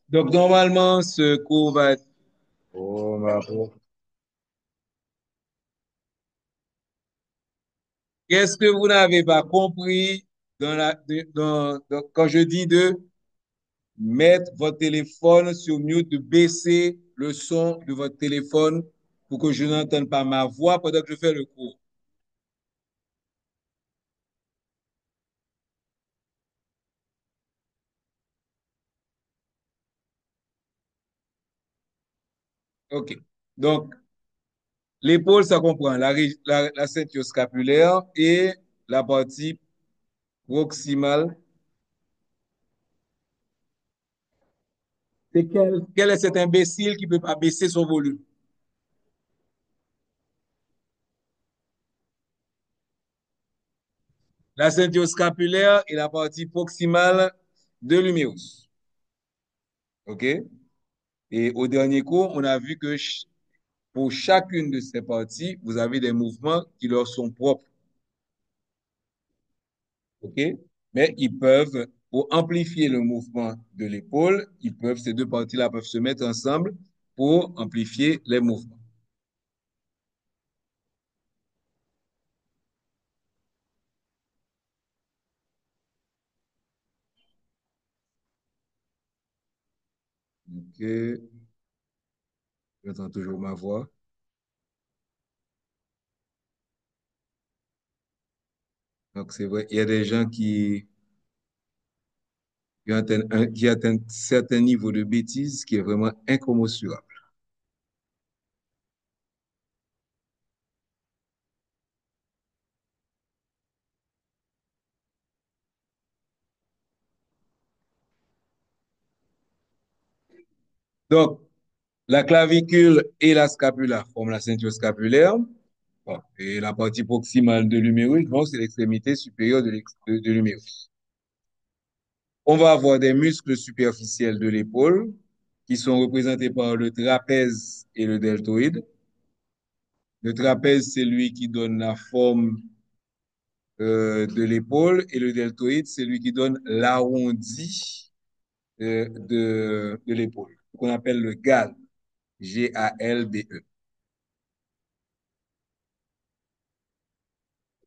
Donc, normalement, ce cours va être... Oh, qu'est-ce que vous n'avez pas compris quand je dis de mettre votre téléphone sur mute, de baisser le son de votre téléphone pour que je n'entende pas ma voix pendant que je fais le cours? OK. Donc, l'épaule, ça comprend la ceinture scapulaire et la partie proximale. C'est quel est cet imbécile qui ne peut pas baisser son volume? La ceinture scapulaire et la partie proximale de l'humérus. OK? Et au dernier cours, on a vu que pour chacune de ces parties, vous avez des mouvements qui leur sont propres. OK? Mais ils peuvent, pour amplifier le mouvement de l'épaule, ces deux parties-là peuvent se mettre ensemble pour amplifier les mouvements. OK? J'entends toujours ma voix. Donc, c'est vrai, il y a des gens qui atteignent certains niveaux de bêtises qui est vraiment incommensurable. Donc, la clavicule et la scapula forment la ceinture scapulaire. Bon, et la partie proximale de l'humérus, bon, c'est l'extrémité supérieure de l'humérus. On va avoir des muscles superficiels de l'épaule qui sont représentés par le trapèze et le deltoïde. Le trapèze, c'est lui qui donne la forme de l'épaule et le deltoïde, c'est lui qui donne l'arrondi de l'épaule, qu'on appelle le GALB, Galbe.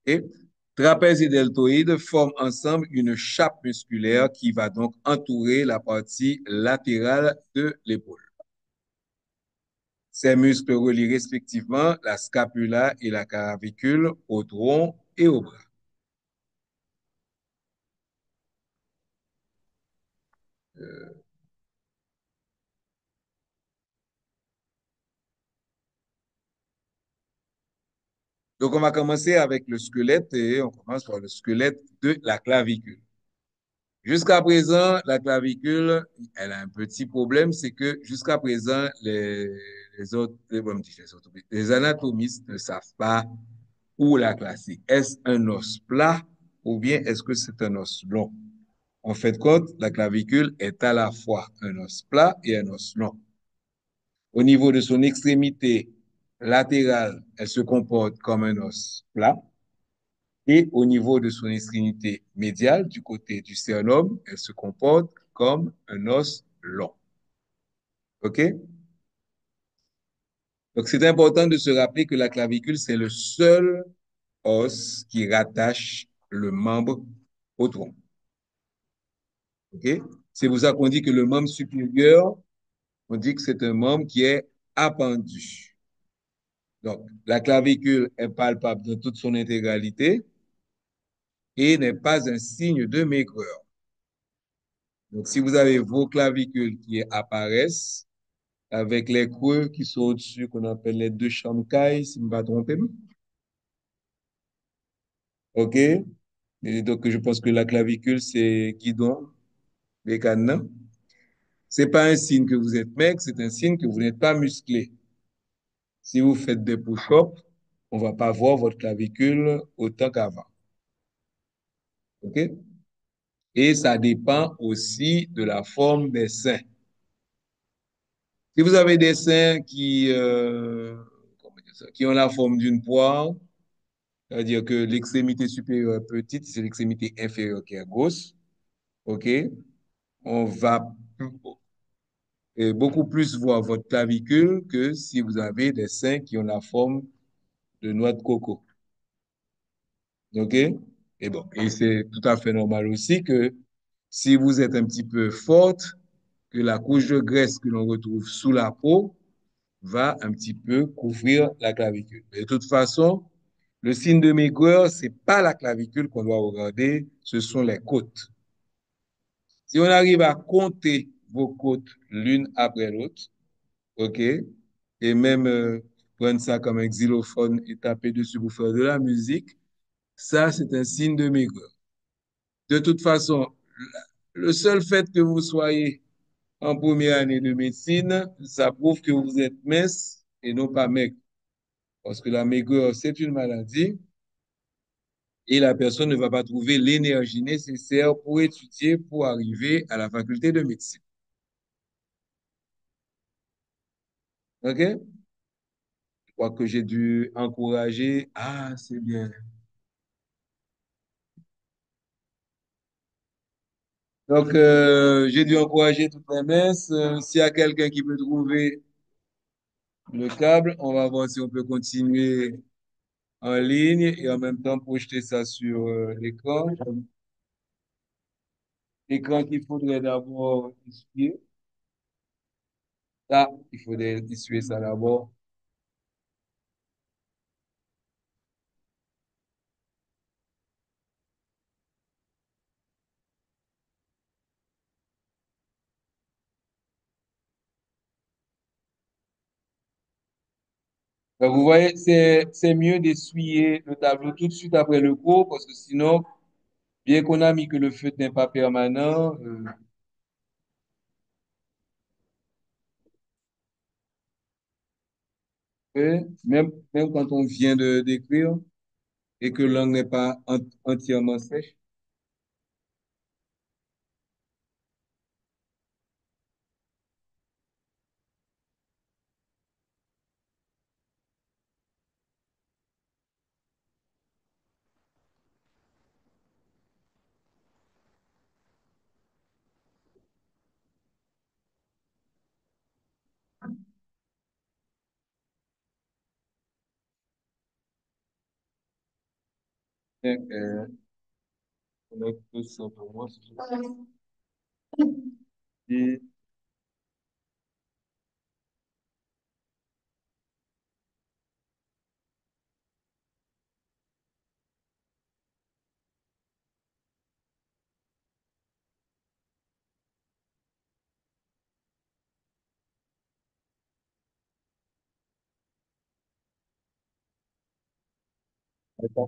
Et trapèze et deltoïde forment ensemble une chape musculaire qui va donc entourer la partie latérale de l'épaule. Ces muscles relient respectivement la scapula et la clavicule au tronc et au bras. Donc, on va commencer avec le squelette et on commence par le squelette de la clavicule. Jusqu'à présent, la clavicule, elle a un petit problème, c'est que jusqu'à présent, les autres, les anatomistes ne savent pas où la classer. Est-ce un os plat ou bien est-ce que c'est un os long? En fait, compte, la clavicule est à la fois un os plat et un os long. Au niveau de son extrémité latérale, elle se comporte comme un os plat. Et au niveau de son extrémité médiale, du côté du sternum, elle se comporte comme un os long. OK? Donc, c'est important de se rappeler que la clavicule, c'est le seul os qui rattache le membre au tronc. OK? C'est pour ça qu'on dit que le membre supérieur, on dit que c'est un membre qui est appendu. Donc, la clavicule est palpable dans toute son intégralité et n'est pas un signe de maigreur. Donc, si vous avez vos clavicules qui apparaissent avec les creux qui sont au-dessus, qu'on appelle les deux chamcailles, si je ne me pas tromper, OK? Et donc, je pense que la clavicule, c'est guidon, les cadenas. C'est pas un signe que vous êtes maigre, c'est un signe que vous n'êtes pas musclé. Si vous faites des push-ups, on va pas voir votre clavicule autant qu'avant. OK? Et ça dépend aussi de la forme des seins. Si vous avez des seins comment dire ça, qui ont la forme d'une poire, c'est-à-dire que l'extrémité supérieure est petite, c'est l'extrémité inférieure qui est grosse, OK? On va, et beaucoup plus voir votre clavicule que si vous avez des seins qui ont la forme de noix de coco. OK? Et bon, et c'est tout à fait normal aussi que si vous êtes un petit peu forte, que la couche de graisse que l'on retrouve sous la peau va un petit peu couvrir la clavicule. De toute façon, le signe de maigreur, c'est pas la clavicule qu'on doit regarder, ce sont les côtes. Si on arrive à compter vos côtes l'une après l'autre, OK, et même prendre ça comme un xylophone et taper dessus pour faire de la musique, ça, c'est un signe de maigreur. De toute façon, le seul fait que vous soyez en première année de médecine, ça prouve que vous êtes mince et non pas maigre. Parce que la maigreur, c'est une maladie et la personne ne va pas trouver l'énergie nécessaire pour étudier, pour arriver à la faculté de médecine. OK? Je crois que j'ai dû encourager. Ah, c'est bien. Donc, j'ai dû encourager toutes les minces. S'il y a quelqu'un qui peut trouver le câble, on va voir si on peut continuer en ligne et en même temps projeter ça sur l'écran. L'écran qu'il faudrait d'abord essuyer. Ça, il faudrait essuyer ça d'abord. Donc, vous voyez, c'est mieux d'essuyer le tableau tout de suite après le cours parce que sinon, bien qu'on a mis que le feutre n'est pas permanent, même quand on vient de d'écrire et que l'angle n'est pas entièrement sèche, on a tout simplement. Et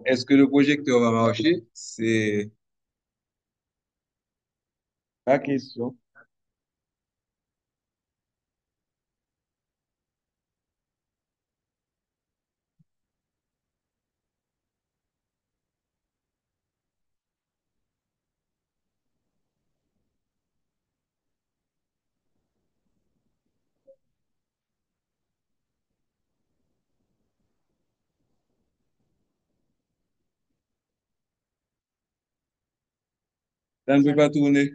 est-ce que le projecteur va marcher? C'est la question. Ça ne peut pas tourner.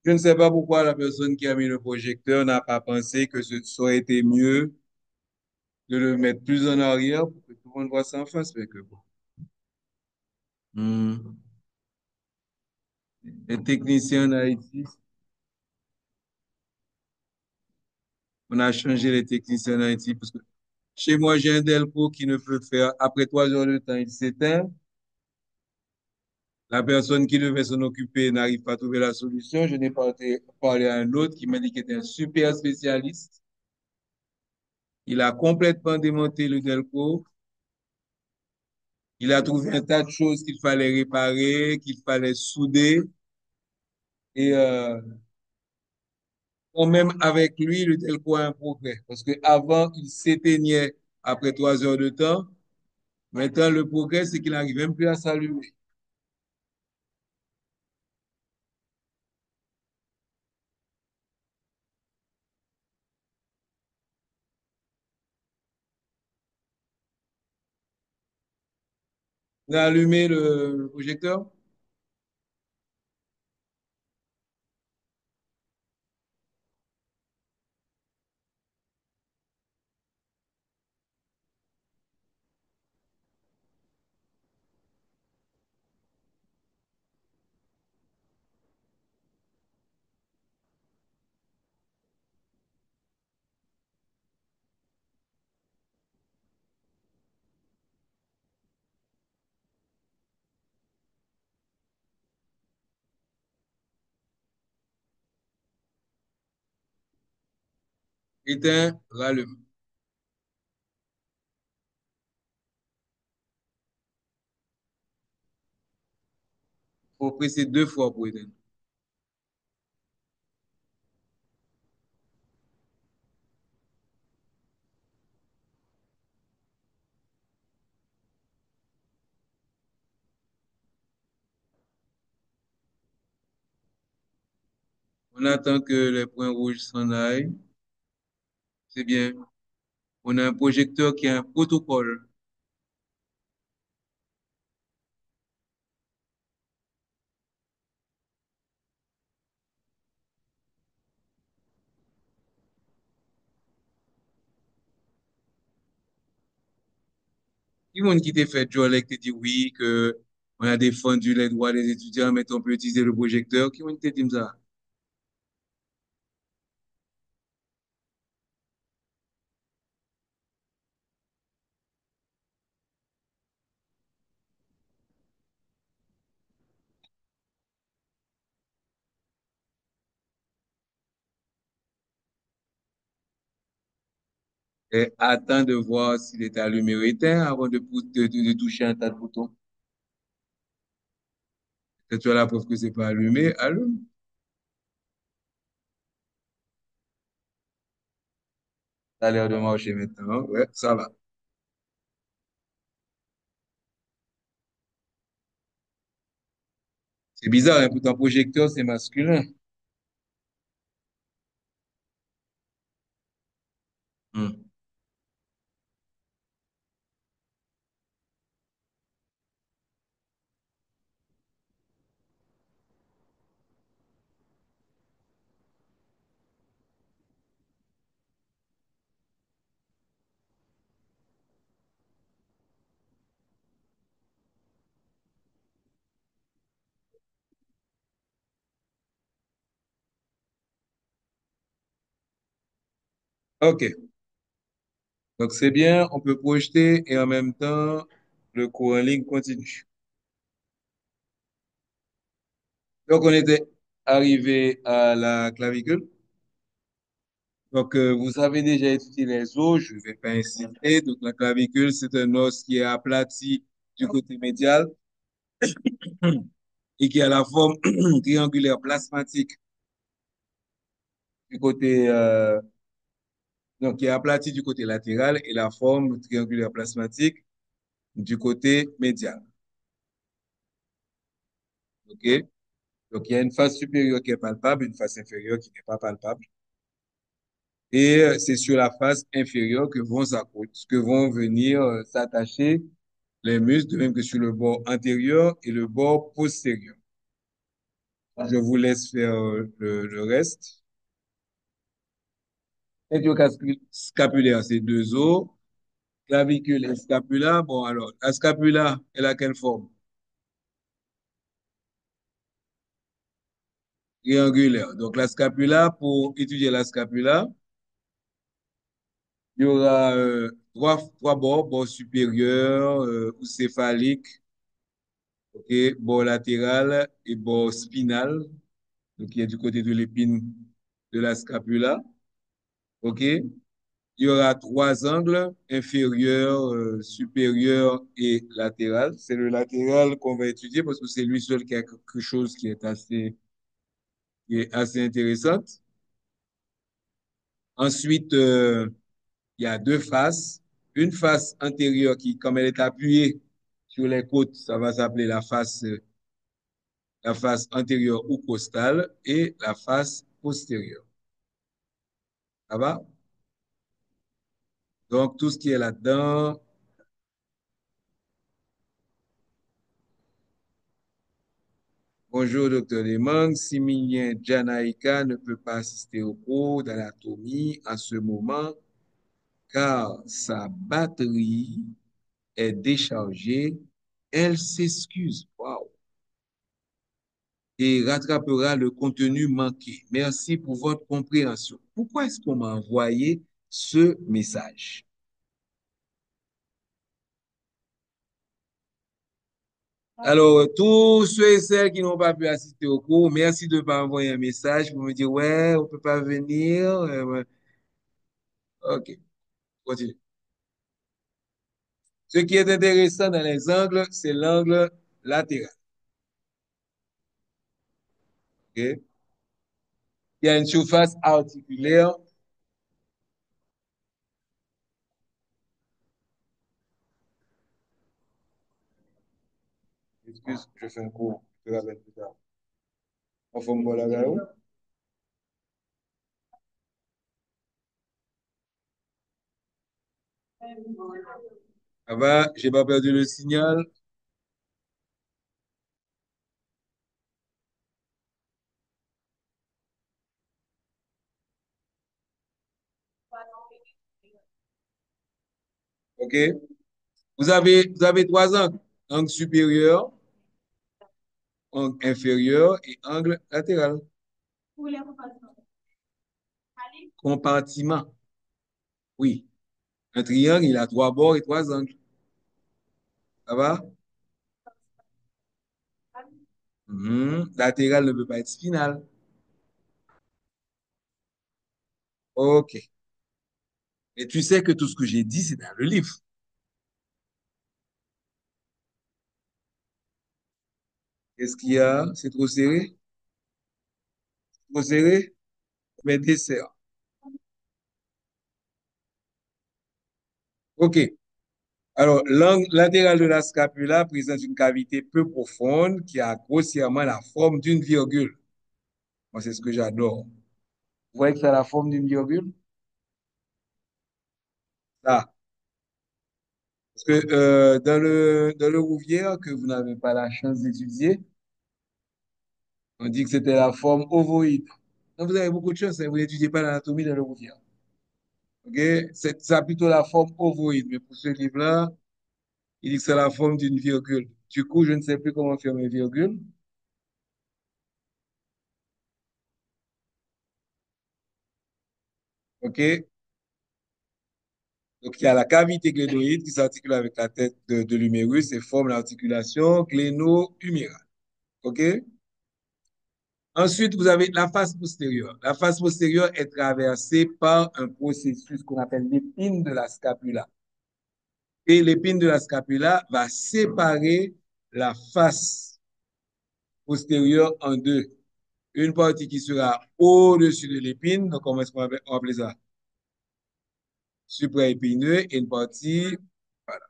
Je ne sais pas pourquoi la personne qui a mis le projecteur n'a pas pensé que ce aurait été mieux de le mettre plus en arrière pour que tout le monde voit ça en face. Mais que bon. Hmm. Les techniciens en Haïti, on a changé les techniciens en Haïti parce que chez moi, j'ai un Delco qui ne peut faire, après 3 heures de temps, il s'éteint. La personne qui devait s'en occuper n'arrive pas à trouver la solution. Je n'ai pas parlé à un autre qui m'a dit qu'il était un super spécialiste. Il a complètement démonté le Delco. Il a trouvé un tas de choses qu'il fallait réparer, qu'il fallait souder. Et quand même avec lui, le Delco a un progrès. Parce qu'avant, il s'éteignait après 3 heures de temps. Maintenant, le progrès, c'est qu'il n'arrive même plus à s'allumer. Vous avez allumé le projecteur? Éteint, rallume. Il faut presser deux fois pour éteindre. On attend que les points rouges s'en aillent. C'est bien. On a un projecteur qui a un protocole. Qui monde qui t'a fait Joe qui t'a dit oui, que on a défendu les droits des étudiants, mais on peut utiliser le projecteur. Qui monde t'a dit ça? Et attends de voir s'il est allumé ou éteint avant de toucher un tas de boutons. Si tu as la preuve que c'est pas allumé, allume. Ça a l'air de marcher maintenant. Ouais, ça va. C'est bizarre, hein, pour ton projecteur, c'est masculin. Hmm. OK. Donc, c'est bien, on peut projeter et en même temps, le cours en ligne continue. Donc, on était arrivé à la clavicule. Donc, vous avez déjà étudié les os, je ne vais pas insister. Donc, la clavicule, c'est un os qui est aplati du côté médial et qui a la forme triangulaire plasmatique du côté, donc qui est aplati du côté latéral et la forme triangulaire plasmatique du côté médial. OK? Donc, il y a une face supérieure qui est palpable, une face inférieure qui n'est pas palpable. Et c'est sur la face inférieure que vont venir s'attacher les muscles, de même que sur le bord antérieur et le bord postérieur. Je vous laisse faire le reste. Scapulaire, c'est deux os. Clavicule et scapula. Bon, alors, la scapula, elle a quelle forme? Triangulaire. Donc, la scapula, pour étudier la scapula, il y aura trois bords, bord supérieur ou céphalique, ok, bord latéral et bord spinal, donc qui est du côté de l'épine de la scapula, ok. Il y aura trois angles, inférieur, supérieur et latéral. C'est le latéral qu'on va étudier parce que c'est lui seul qui a quelque chose qui est assez intéressante. Ensuite, il y a deux faces. Une face antérieure qui, comme elle est appuyée sur les côtes, ça va s'appeler la face antérieure ou costale et la face postérieure. Ça va? Donc, tout ce qui est là-dedans, Bonjour, docteur Lemang. Similien Janaïka ne peut pas assister au cours d'anatomie en ce moment car sa batterie est déchargée. Elle s'excuse. Wow. Et rattrapera le contenu manqué. Merci pour votre compréhension. Pourquoi est-ce qu'on m'a envoyé ce message? Alors, tous ceux et celles qui n'ont pas pu assister au cours, merci de m'envoyer un message pour me dire, ouais, on peut pas venir. Ouais. OK, continue. Ce qui est intéressant dans les angles, c'est l'angle latéral. OK? Il y a une surface articulaire. Excuse, je fais un cours. Je te rappelle plus tard. On fait un bon là, ça va, j'ai pas perdu le signal. OK? Vous avez trois angles. Angle supérieur, angle inférieur et angle latéral. Compartiment. Oui. Un triangle, il a trois bords et trois angles. Ça va? Latéral ne peut pas être spinal. OK. Et tu sais que tout ce que j'ai dit, c'est dans le livre. Qu'est-ce qu'il y a? C'est trop serré? Trop serré? Mais dessert. OK. Alors, l'angle latéral de la scapula présente une cavité peu profonde qui a grossièrement la forme d'une virgule. Moi, c'est ce que j'adore. Vous voyez que ça a la forme d'une virgule? Ça. Parce que dans le Rouvière, que vous n'avez pas la chance d'étudier, on dit que c'était la forme ovoïde. Donc, vous avez beaucoup de chance, hein, vous n'étudiez pas l'anatomie dans le Rouvière. OK? Ça a plutôt la forme ovoïde. Mais pour ce livre-là, il dit que c'est la forme d'une virgule. Du coup, je ne sais plus comment faire mes virgules. OK? Donc, il y a la cavité glénoïde qui s'articule avec la tête de l'humérus et forme l'articulation gléno-humérale. OK? Ensuite, vous avez la face postérieure. La face postérieure est traversée par un processus qu'on appelle l'épine de la scapula. Et l'épine de la scapula va séparer la face postérieure en deux. Une partie qui sera au-dessus de l'épine, donc comment est-ce qu'on va appeler ça? Supraépineux, et une partie, voilà.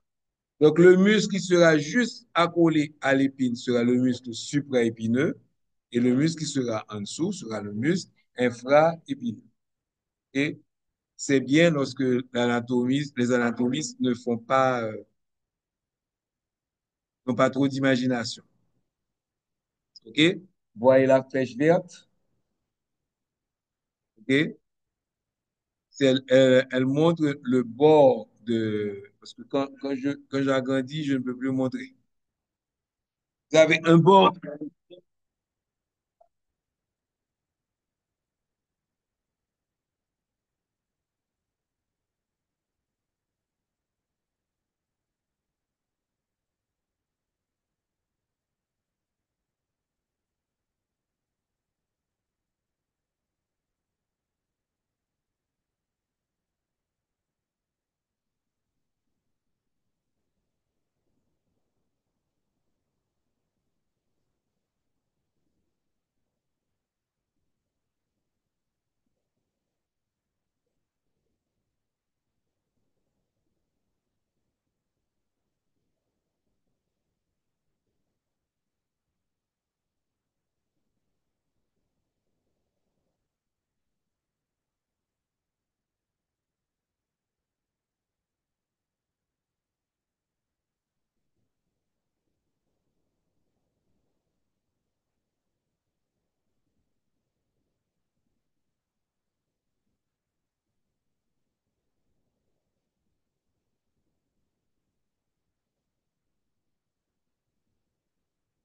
Donc le muscle qui sera juste accolé à l'épine sera le muscle supraépineux, et le muscle qui sera en dessous sera le muscle infraépineux. Et c'est bien lorsque les anatomistes n'ont pas trop d'imagination. OK? Voyez la flèche verte? OK? Elle montre le bord de... Parce que quand j'agrandis, je ne peux plus montrer. Vous avez un bord.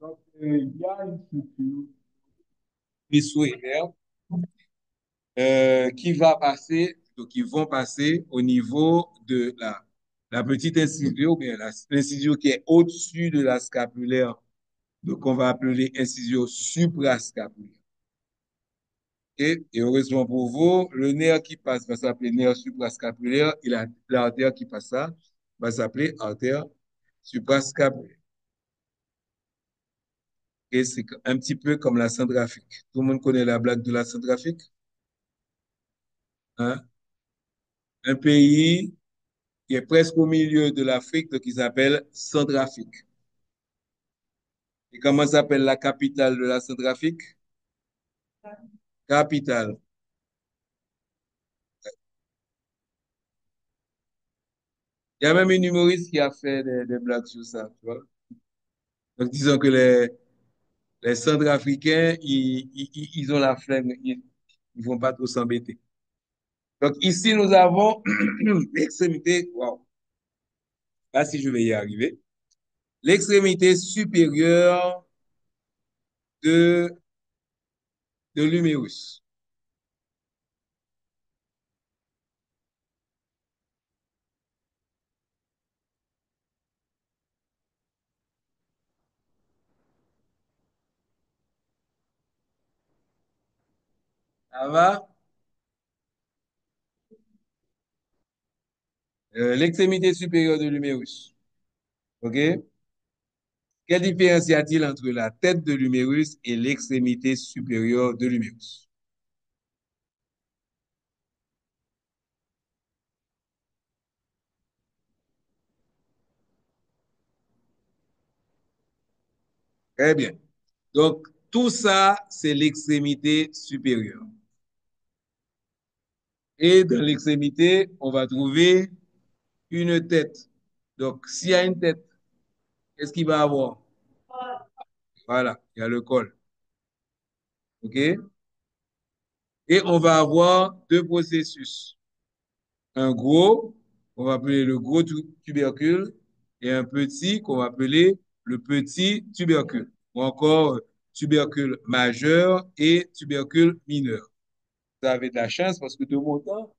Donc, il y a une structure, vaisseau et nerf, qui va passer, donc qui vont passer au niveau de la petite incision, ou bien l'incision qui est au-dessus de la scapulaire, donc on va appeler incision suprascapulaire. Et heureusement pour vous, le nerf qui passe va s'appeler nerf suprascapulaire et l'artère qui passe ça va s'appeler artère suprascapulaire. Et c'est un petit peu comme la centrafrique. Tout le monde connaît la blague de la centrafrique, hein? Un pays qui est presque au milieu de l'Afrique, donc il s'appelle Centrafrique. Et comment s'appelle la capitale de la Centrafrique? Capitale. Il y a même une humoriste qui a fait des blagues sur ça, tu vois. Donc disons que les Centrafricains, ils ont la flemme, ils vont pas trop s'embêter. Donc ici, nous avons l'extrémité, wow, pas si je vais y arriver, l'extrémité supérieure de, de l'humérus. Ça va? L'extrémité supérieure de l'humérus. OK? Quelle différence y a-t-il entre la tête de l'humérus et l'extrémité supérieure de l'humérus? Très bien. Donc, tout ça, c'est l'extrémité supérieure. Et dans l'extrémité, on va trouver une tête. Donc, s'il y a une tête, qu'est-ce qu'il va avoir? Voilà, il y a le col. OK? Et on va avoir deux processus. Un gros, qu'on va appeler le gros tubercule, et un petit, qu'on va appeler le petit tubercule. Ou encore tubercule majeur et tubercule mineur. Vous avez de la chance parce que de mon temps,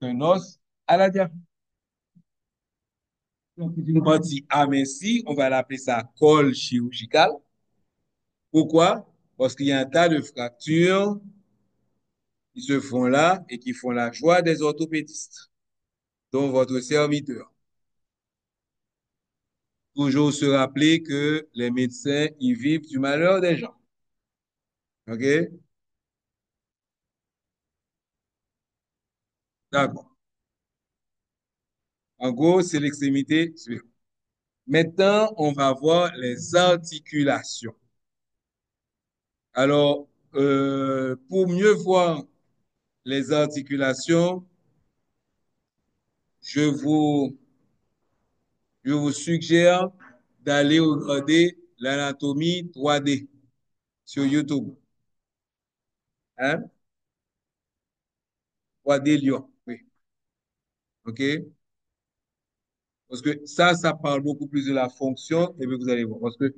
d'un os à la diaphragme. Donc, c'est une partie amincie, on va l'appeler ça col chirurgical. Pourquoi? Parce qu'il y a un tas de fractures qui se font là et qui font la joie des orthopédistes, dont votre serviteur. Toujours se rappeler que les médecins, ils vivent du malheur des gens. OK? D'accord. En gros, c'est l'extrémité suivante. Maintenant, on va voir les articulations. Alors, pour mieux voir les articulations, je vous, je vous suggère d'aller regarder l'anatomie 3D sur YouTube. Hein? 3D Lyon. Oui. OK? Parce que ça parle beaucoup plus de la fonction, et puis vous allez voir. Parce que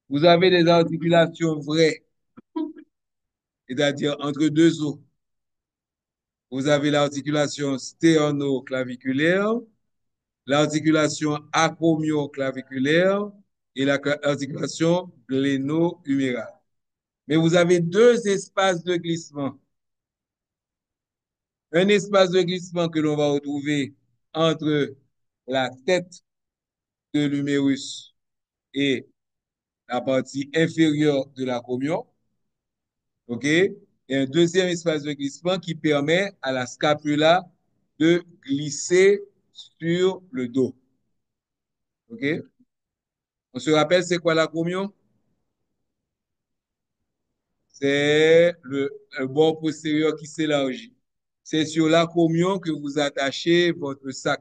vous avez des articulations vraies, c'est-à-dire entre deux os. Vous avez l'articulation stéonoclaviculaire, l'articulation acromioclaviculaire et l'articulation gléno-humérale. Mais vous avez deux espaces de glissement. Un espace de glissement que l'on va retrouver entre la tête de l'humérus et la partie inférieure de l'acromion, OK? Et un deuxième espace de glissement qui permet à la scapula de glisser sur le dos. OK? On se rappelle, c'est quoi l'acromion? C'est le bord postérieur qui s'élargit. C'est sur l'acromion que vous attachez votre sac.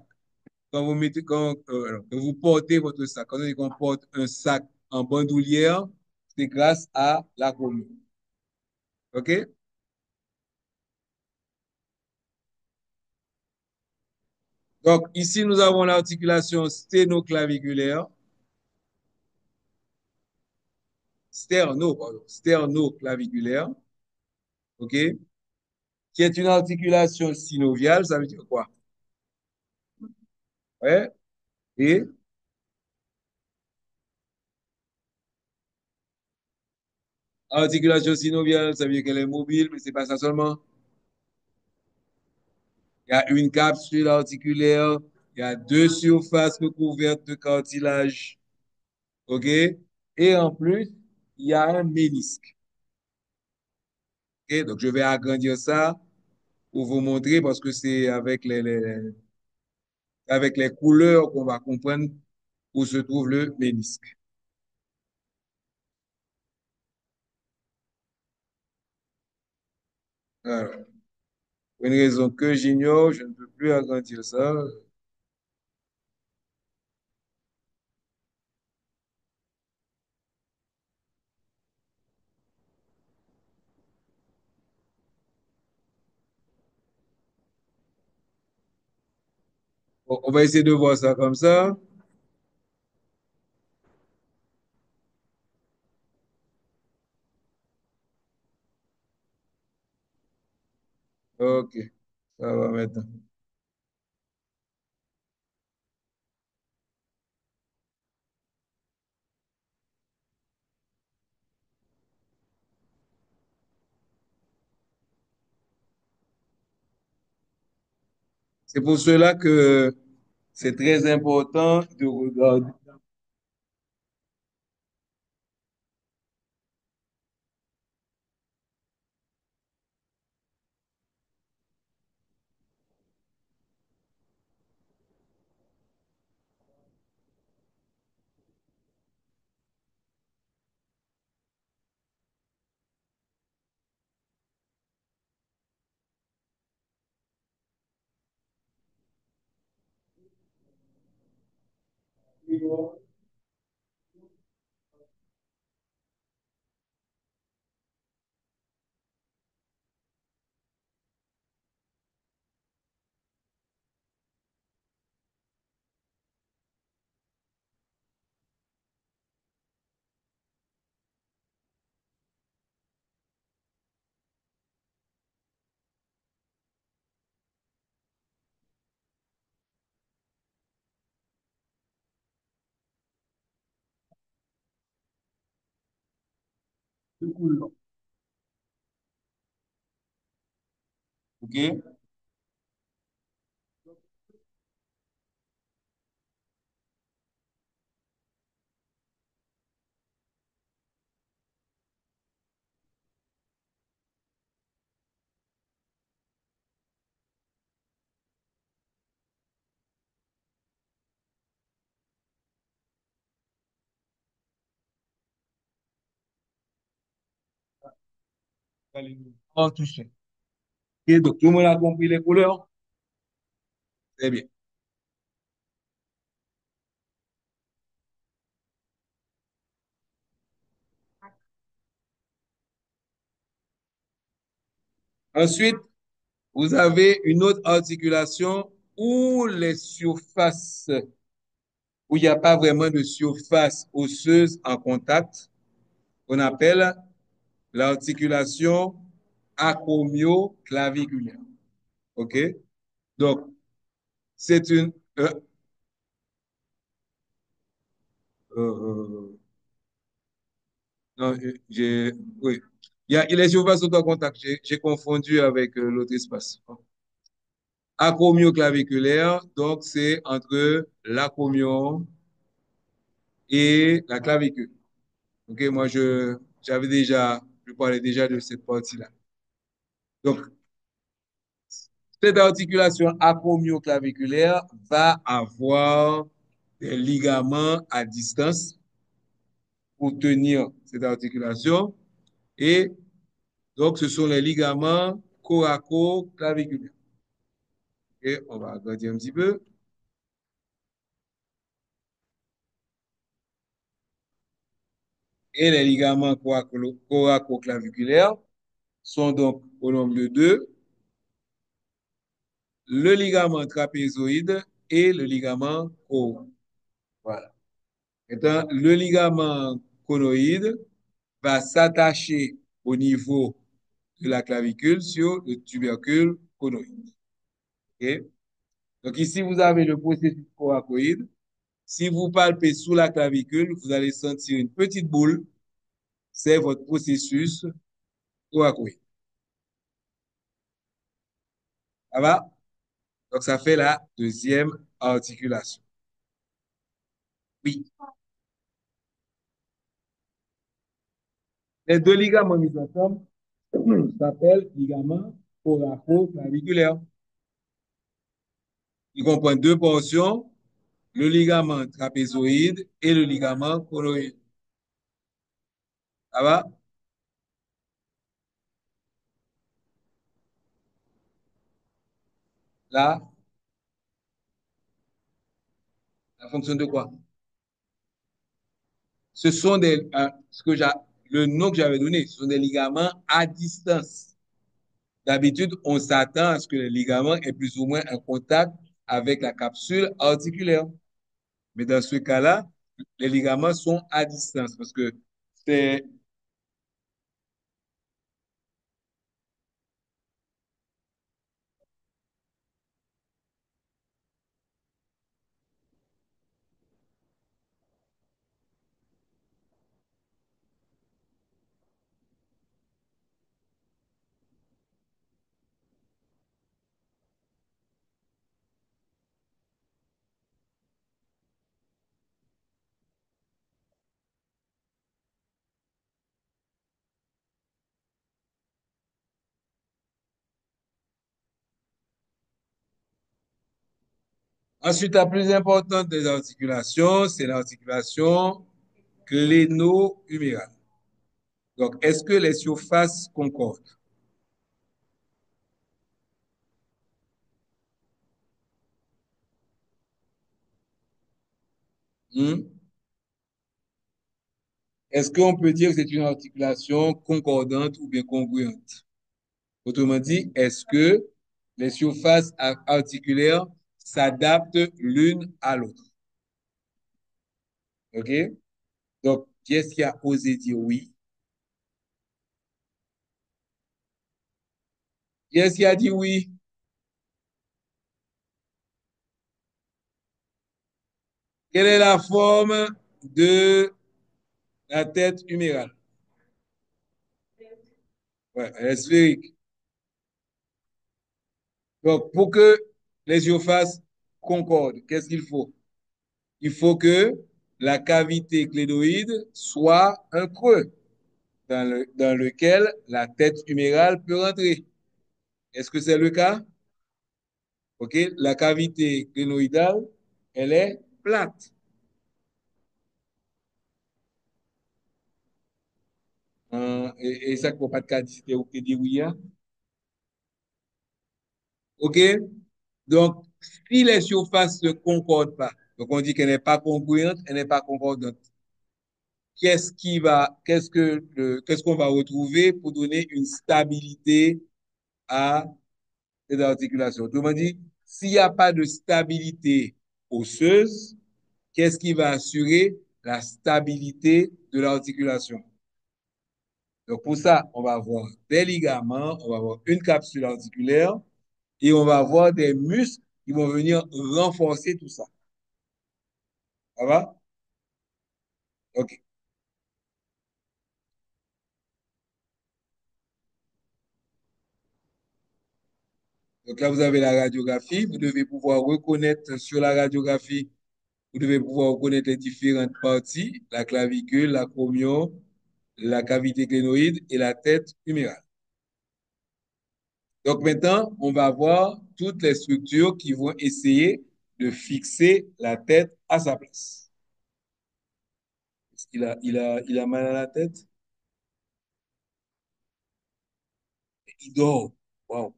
Quand vous portez votre sac, quand on dit qu'on porte un sac en bandoulière, c'est grâce à l'acromion. OK? Donc, ici, nous avons l'articulation sténoclaviculaire, sternoclaviculaire, OK? Qui est une articulation synoviale, ça veut dire quoi? Ouais? Et articulation synoviale, ça veut dire qu'elle est mobile, mais c'est pas ça seulement. Il y a une capsule articulaire, il y a deux surfaces recouvertes de cartilage, OK? Et en plus, il y a un ménisque. OK? Donc, je vais agrandir ça pour vous montrer parce que c'est avec les couleurs qu'on va comprendre où se trouve le ménisque. Alors, pour une raison que j'ignore, je ne peux plus agrandir ça. Bon, on va essayer de voir ça comme ça. OK, ça va maintenant. C'est pour cela que c'est très important de regarder. de couleur. OK? En touche. OK, donc tout le monde a compris les couleurs? Très bien. Ensuite, vous avez une autre articulation où les surfaces, où il n'y a pas vraiment de surface osseuse en contact, qu'on appelle l'articulation acromioclaviculaire. OK? Donc, c'est une... euh, non, oui. Il y a les surfaces auto contact. J'ai confondu avec l'autre espace. Acromioclaviculaire, donc c'est entre l'acromion et la clavicule. OK, moi, je parlais déjà de cette partie-là. Donc, cette articulation acromioclaviculaire va avoir des ligaments à distance pour tenir cette articulation. Et donc, ce sont les ligaments coracoclaviculaires. Et on va agrandir un petit peu. Et les ligaments coracoclaviculaires sont donc au nombre de deux, le ligament trapézoïde et le ligament cono. Voilà. Maintenant, le ligament conoïde va s'attacher au niveau de la clavicule sur le tubercule conoïde. OK? Donc ici, vous avez le processus coracoïde. Si vous palpez sous la clavicule, vous allez sentir une petite boule. C'est votre processus coracoïde. Ça va? Donc ça fait la deuxième articulation. Oui. Les deux ligaments mis ensemble s'appellent ligaments coracoclaviculaires. Ils comprennent deux portions, le ligament trapézoïde et le ligament conoïde. Ça va? Là, la fonction de quoi? Ce sont le nom que j'avais donné, ce sont des ligaments à distance. D'habitude, on s'attend à ce que le ligament ait plus ou moins un contact avec la capsule articulaire. Mais dans ce cas-là, les ligaments sont à distance parce que c'est... Ensuite, la plus importante des articulations, c'est l'articulation cléno-humérale. Donc, est-ce que les surfaces concordent? Hmm? Est-ce qu'on peut dire que c'est une articulation concordante ou bien congruente? Autrement dit, est-ce que les surfaces articulaires s'adaptent l'une à l'autre? OK? Donc, qui est-ce qui a osé dire oui? Qui est-ce qui a dit oui? Quelle est la forme de la tête humérale? Ouais, elle est sphérique. Donc, pour que les surfaces concordent, qu'est-ce qu'il faut? Il faut que la cavité clédoïde soit un creux dans lequel la tête humérale peut rentrer. Est-ce que c'est le cas? OK? La cavité clénoïdale, elle est plate. Et ça, qu'on pas de cadicité ou dit oui, hein? OK? Donc, si les surfaces ne concordent pas, donc on dit qu'elle n'est pas congruente, elle n'est pas concordante. Qu'est-ce qu'on va retrouver pour donner une stabilité à cette articulation? Autrement dit, s'il n'y a pas de stabilité osseuse, qu'est-ce qui va assurer la stabilité de l'articulation? Donc, pour ça, on va avoir des ligaments, on va avoir une capsule articulaire et on va avoir des muscles qui vont venir renforcer tout ça. Ça va? OK. Donc là, vous avez la radiographie. Vous devez pouvoir reconnaître sur la radiographie, vous devez pouvoir reconnaître les différentes parties, la clavicule, l'acromion, la cavité clénoïde et la tête humérale. Donc maintenant, on va voir toutes les structures qui vont essayer de fixer la tête à sa place. Est-ce qu'il a mal à la tête? Il dort. Wow.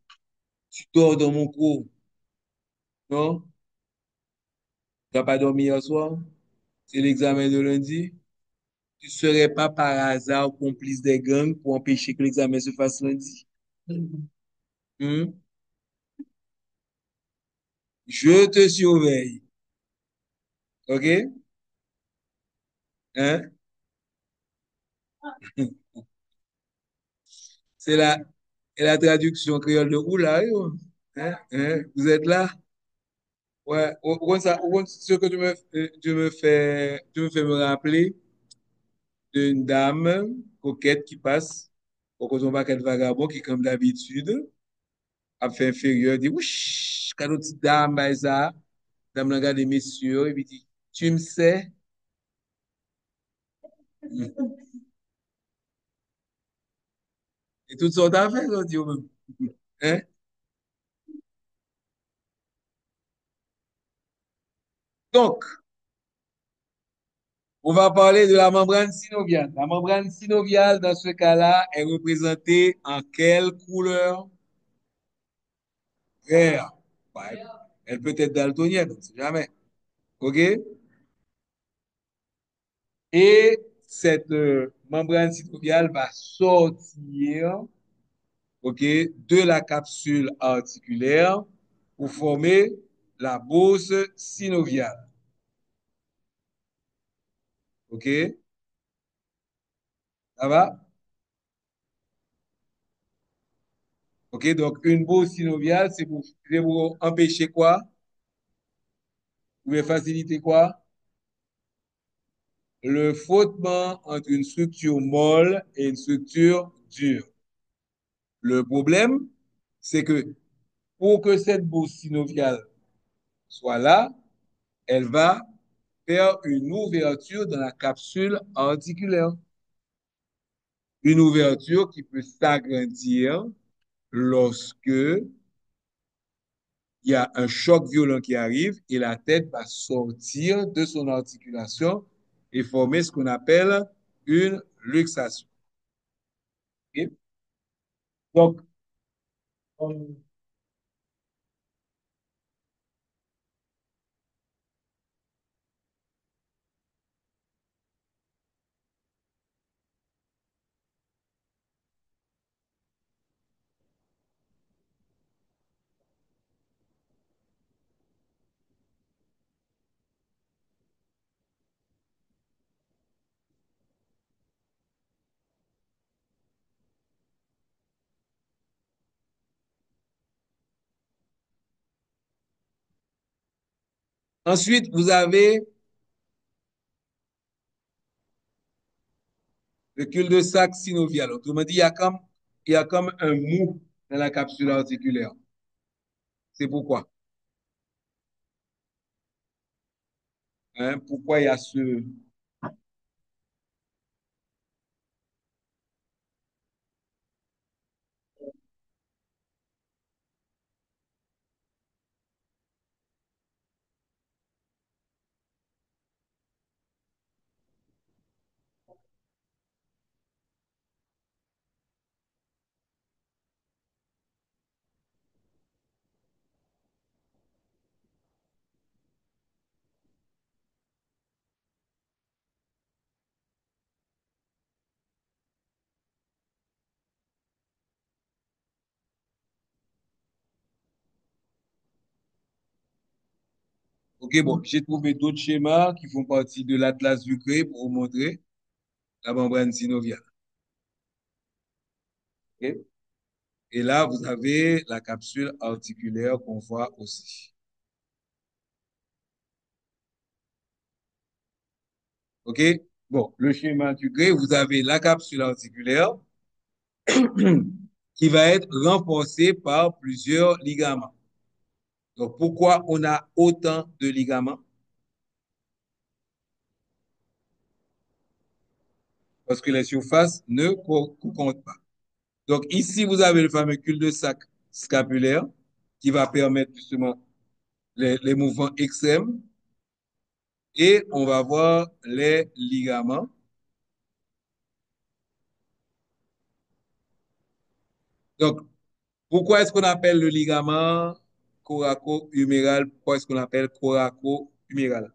Tu dors dans mon cou. Non? Tu n'as pas dormi hier soir? C'est l'examen de lundi? Tu ne serais pas par hasard complice des gangs pour empêcher que l'examen se fasse lundi? Hmm? Je te surveille. OK? Hein? C'est la traduction créole de Oula, yo. Hein? Hein? Vous êtes là? Ouais. Ce que tu me fais me rappeler d'une dame coquette qui passe, au cause on va qu'elle vagabond qui, comme d'habitude, a fait inférieur, dit, ouch, quand on dit dame, bah, ça, dame, regarde les messieurs, et puis dit, tu me sais? Et toutes sortes d'affaires, on dit, au même. Hein? Donc, on va parler de la membrane synoviale. La membrane synoviale, dans ce cas-là, est représentée en quelle couleur? Vert. Ouais. Elle peut être daltonienne, on ne sait jamais. OK? Et cette membrane synoviale va sortir, OK, de la capsule articulaire pour former la bosse synoviale. OK? Ça va? OK, donc une bosse synoviale, c'est pour empêcher quoi? Vous pouvez faciliter quoi? Le frottement entre une structure molle et une structure dure. Le problème, c'est que pour que cette bosse synoviale soit là, elle va faire une ouverture dans la capsule articulaire. Une ouverture qui peut s'agrandir lorsque il y a un choc violent qui arrive et la tête va sortir de son articulation et former ce qu'on appelle une luxation. Ok? Donc, ensuite, vous avez le cul-de-sac synovial. Autrement dit, il y a comme il y a comme un mou dans la capsule articulaire. C'est pourquoi. Hein, pourquoi il y a ce... Ok, bon, j'ai trouvé d'autres schémas qui font partie de l'atlas du Cré pour vous montrer la membrane synoviale. Ok. Et là, vous avez la capsule articulaire qu'on voit aussi. OK? Bon, le schéma du Cré, vous avez la capsule articulaire qui va être renforcée par plusieurs ligaments. Donc, pourquoi on a autant de ligaments? Parce que les surfaces ne comptent pas. Donc, ici, vous avez le fameux cul-de-sac scapulaire qui va permettre justement les mouvements extrêmes. Et on va voir les ligaments. Donc, pourquoi est-ce qu'on appelle le ligament coraco-huméral? Pourquoi est-ce qu'on appelle coraco-huméral?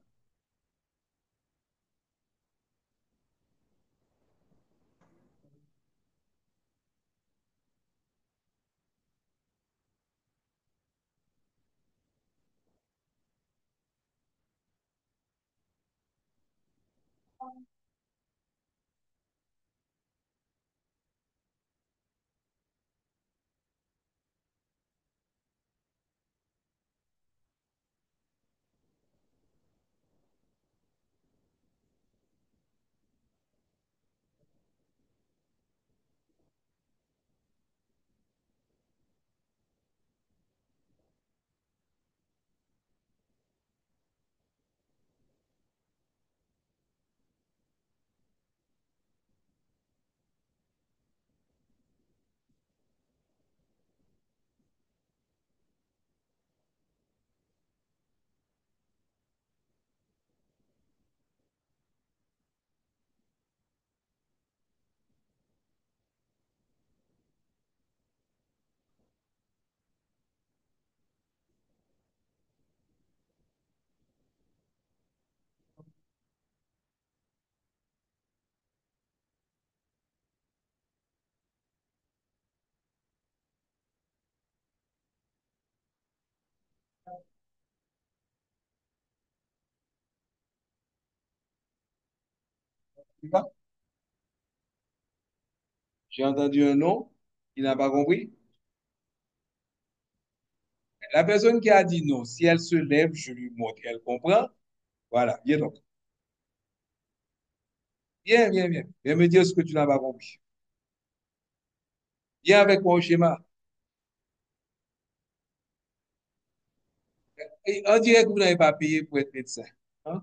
J'ai entendu un nom, il n'a pas compris. La personne qui a dit non, si elle se lève, je lui montre qu'elle comprend. Voilà, viens donc. Viens, viens, viens. Viens me dire ce que tu n'as pas compris. Viens avec moi au schéma. Et on dirait que vous n'avez pas payé pour être médecin. Hein?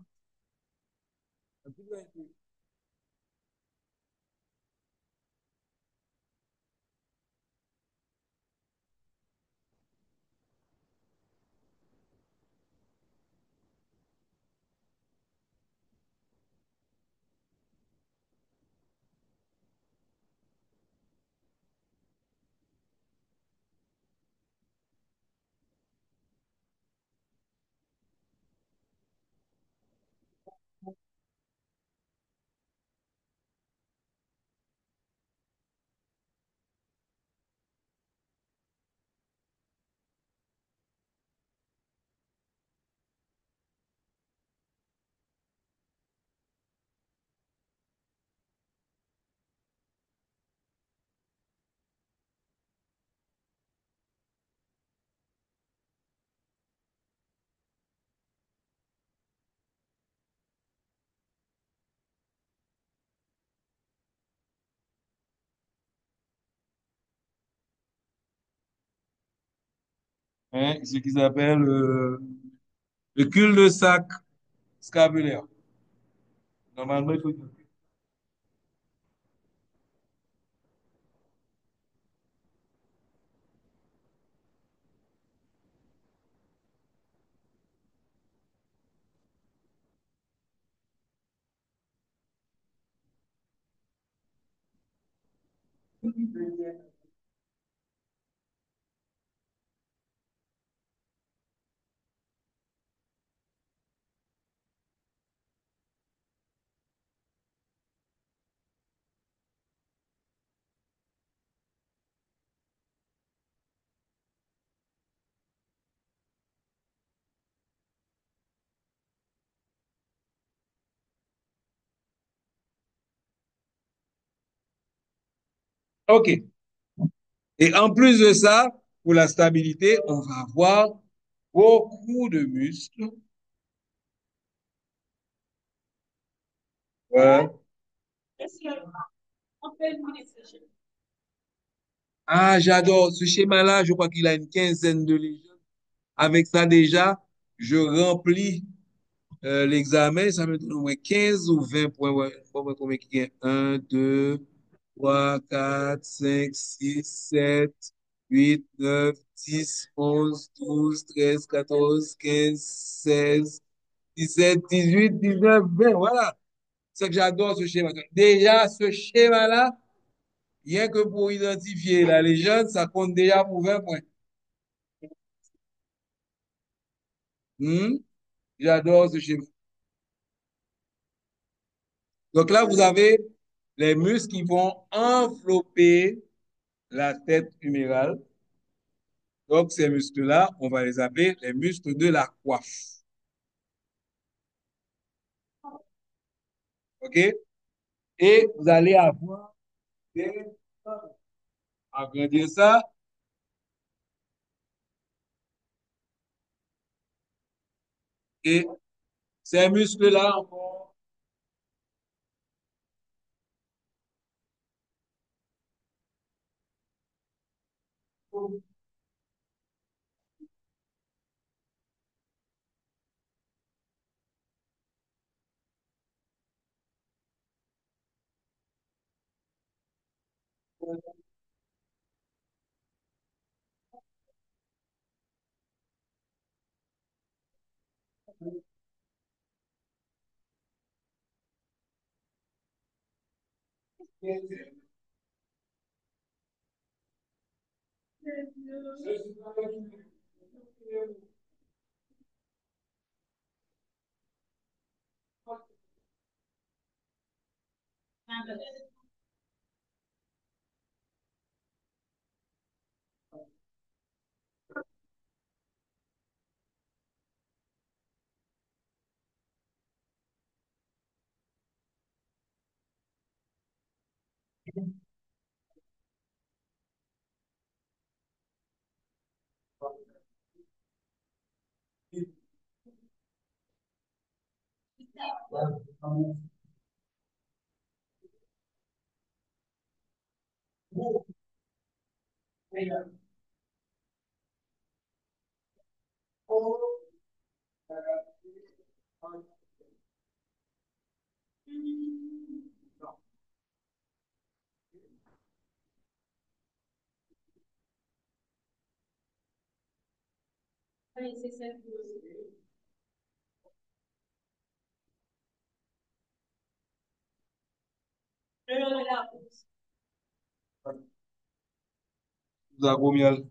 hein, ce qu'ils appellent le cul-de-sac scapulaire. Normalement, il faut... OK. Et en plus de ça, pour la stabilité, on va avoir beaucoup de muscles. Ouais. Ah, j'adore ce schéma-là. Je crois qu'il a une quinzaine de légendes. Avec ça, déjà, je remplis l'examen. Ça me donne au moins 15 ou 20 points. Ouais. Faut voir combien il y a. 1, 2, 3, 4, 5, 6, 7, 8, 9, 10, 11, 12, 13, 14, 15, 16, 17, 18, 19, 20. Voilà. C'est que j'adore ce schéma. Déjà, ce schéma-là, rien que pour identifier la légende, ça compte déjà pour 20 points. Hmm? J'adore ce schéma. Donc là, vous avez les muscles qui vont envelopper la tête humérale. Donc ces muscles-là, on va les appeler les muscles de la coiffe. OK? Et vous allez avoir des... Agrandir ça. Et ces muscles-là, vous avez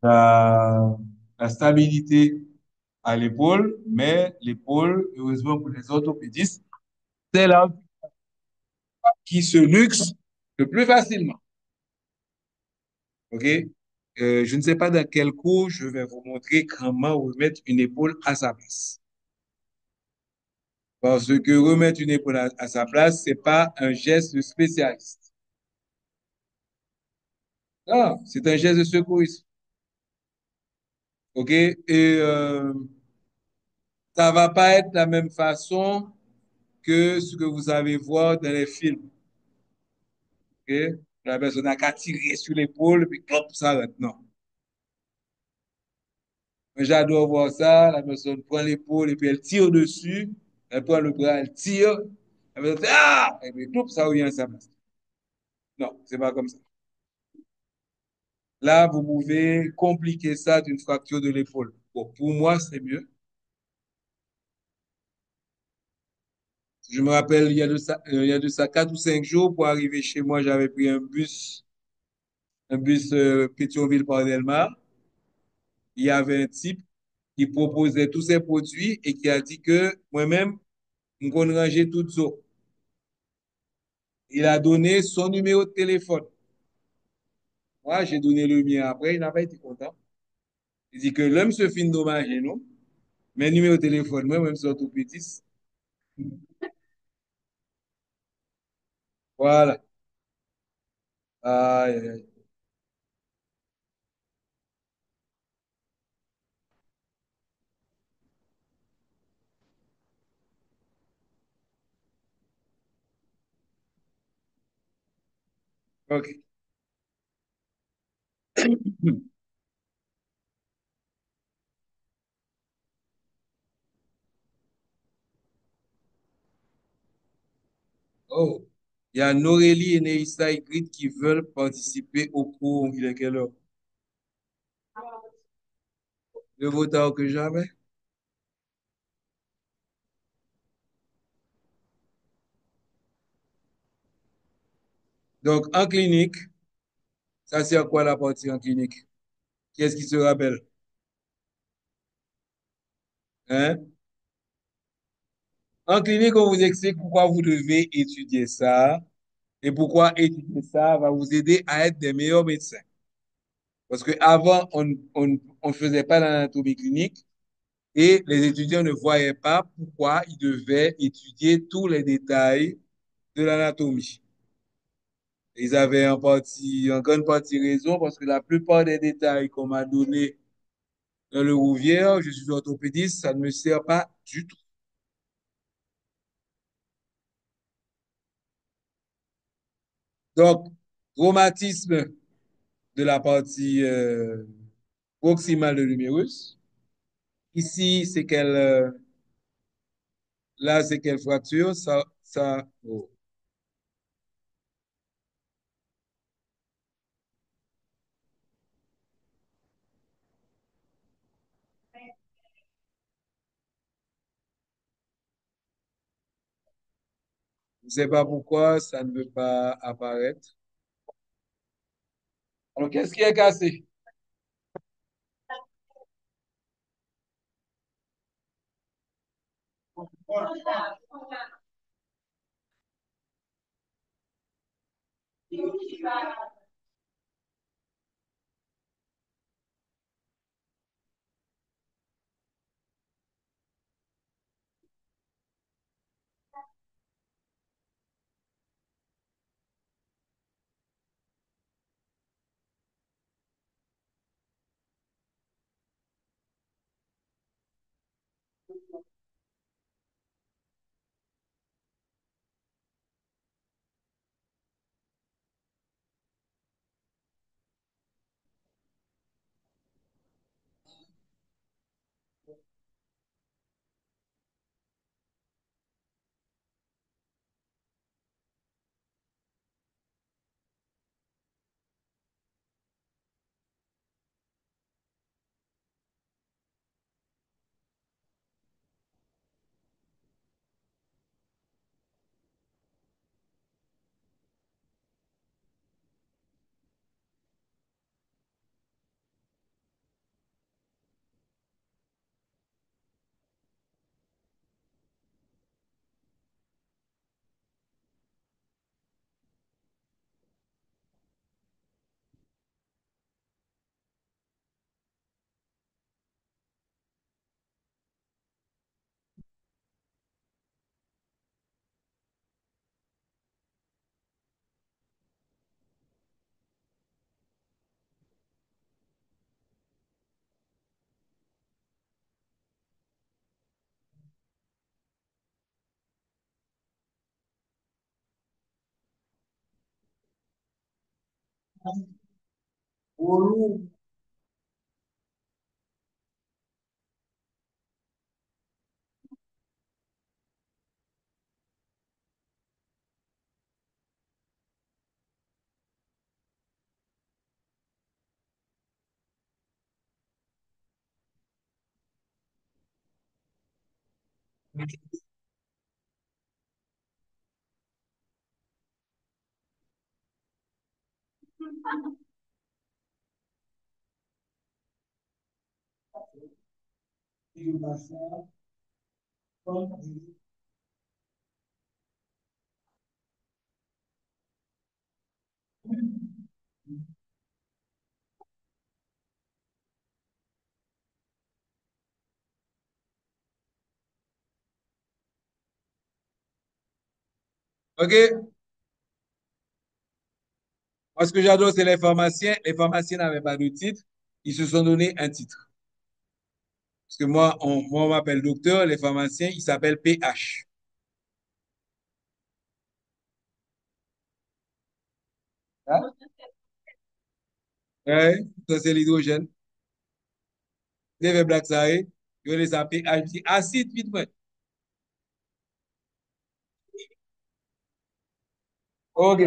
La, la stabilité à l'épaule, mais l'épaule, heureusement pour les orthopédistes, c'est là qui se luxe le plus facilement. OK? Je ne sais pas dans quel cours je vais vous montrer comment remettre une épaule à sa place. Parce que remettre une épaule à sa place, c'est pas un geste de spécialiste. Non, c'est un geste de secourisme. OK? Et ça va pas être la même façon que ce que vous allez voir dans les films. OK? La personne a qu'à tirer sur l'épaule, puis hop, ça rentre. Non. Moi, j'adore voir ça. La personne prend l'épaule et puis elle tire dessus. Elle prend le bras, elle tire. La personne fait Ah! Et puis tout, ça revient à sa place. Non, c'est pas comme ça. Là, vous pouvez compliquer ça d'une fracture de l'épaule. Bon, pour moi, c'est mieux. Je me rappelle, il y a de ça 4 ou 5 jours pour arriver chez moi, j'avais pris un bus Pétionville par Delmar. Il y avait un type qui proposait tous ses produits et qui a dit que moi-même, je vais ranger tout ça. Il a donné son numéro de téléphone. Moi, j'ai donné le mien après, il n'a pas été content. Il dit que l'homme se fait dommager, non? Mais numéro de téléphone, moi, même sur tout petit. Voilà. Aïe, aïe, aïe. OK. Oh. Il y a Norélie et Neissa Ygritte qui veulent participer au cours. Il est quelle heure? Le retard que j'avais. Donc, en clinique, ça sert à quoi la partie en clinique? Qui est-ce qui se rappelle? Hein? En clinique, on vous explique pourquoi vous devez étudier ça et pourquoi étudier ça va vous aider à être des meilleurs médecins. Parce qu'avant, on ne faisait pas l'anatomie clinique et les étudiants ne voyaient pas pourquoi ils devaient étudier tous les détails de l'anatomie. Ils avaient en grande partie raison parce que la plupart des détails qu'on m'a donnés dans le Rouvière, je suis orthopédiste, ça ne me sert pas du tout. Donc, traumatisme de la partie proximale de l'humérus. Ici, là, c'est quelle fracture? Oh. Je ne sais pas pourquoi ça ne veut pas apparaître. Alors, qu'est-ce qui est cassé? OK? Moi, ce que j'adore, c'est les pharmaciens. Les pharmaciens n'avaient pas de titre. Ils se sont donné un titre. Parce que moi, on m'appelle docteur. Les pharmaciens, ils s'appellent PH. Hein? Ouais, ça, c'est l'hydrogène. Des vrais blagues, ça, eh? Ils les appellent PH. Je dis, acide, vite, ouais. OK.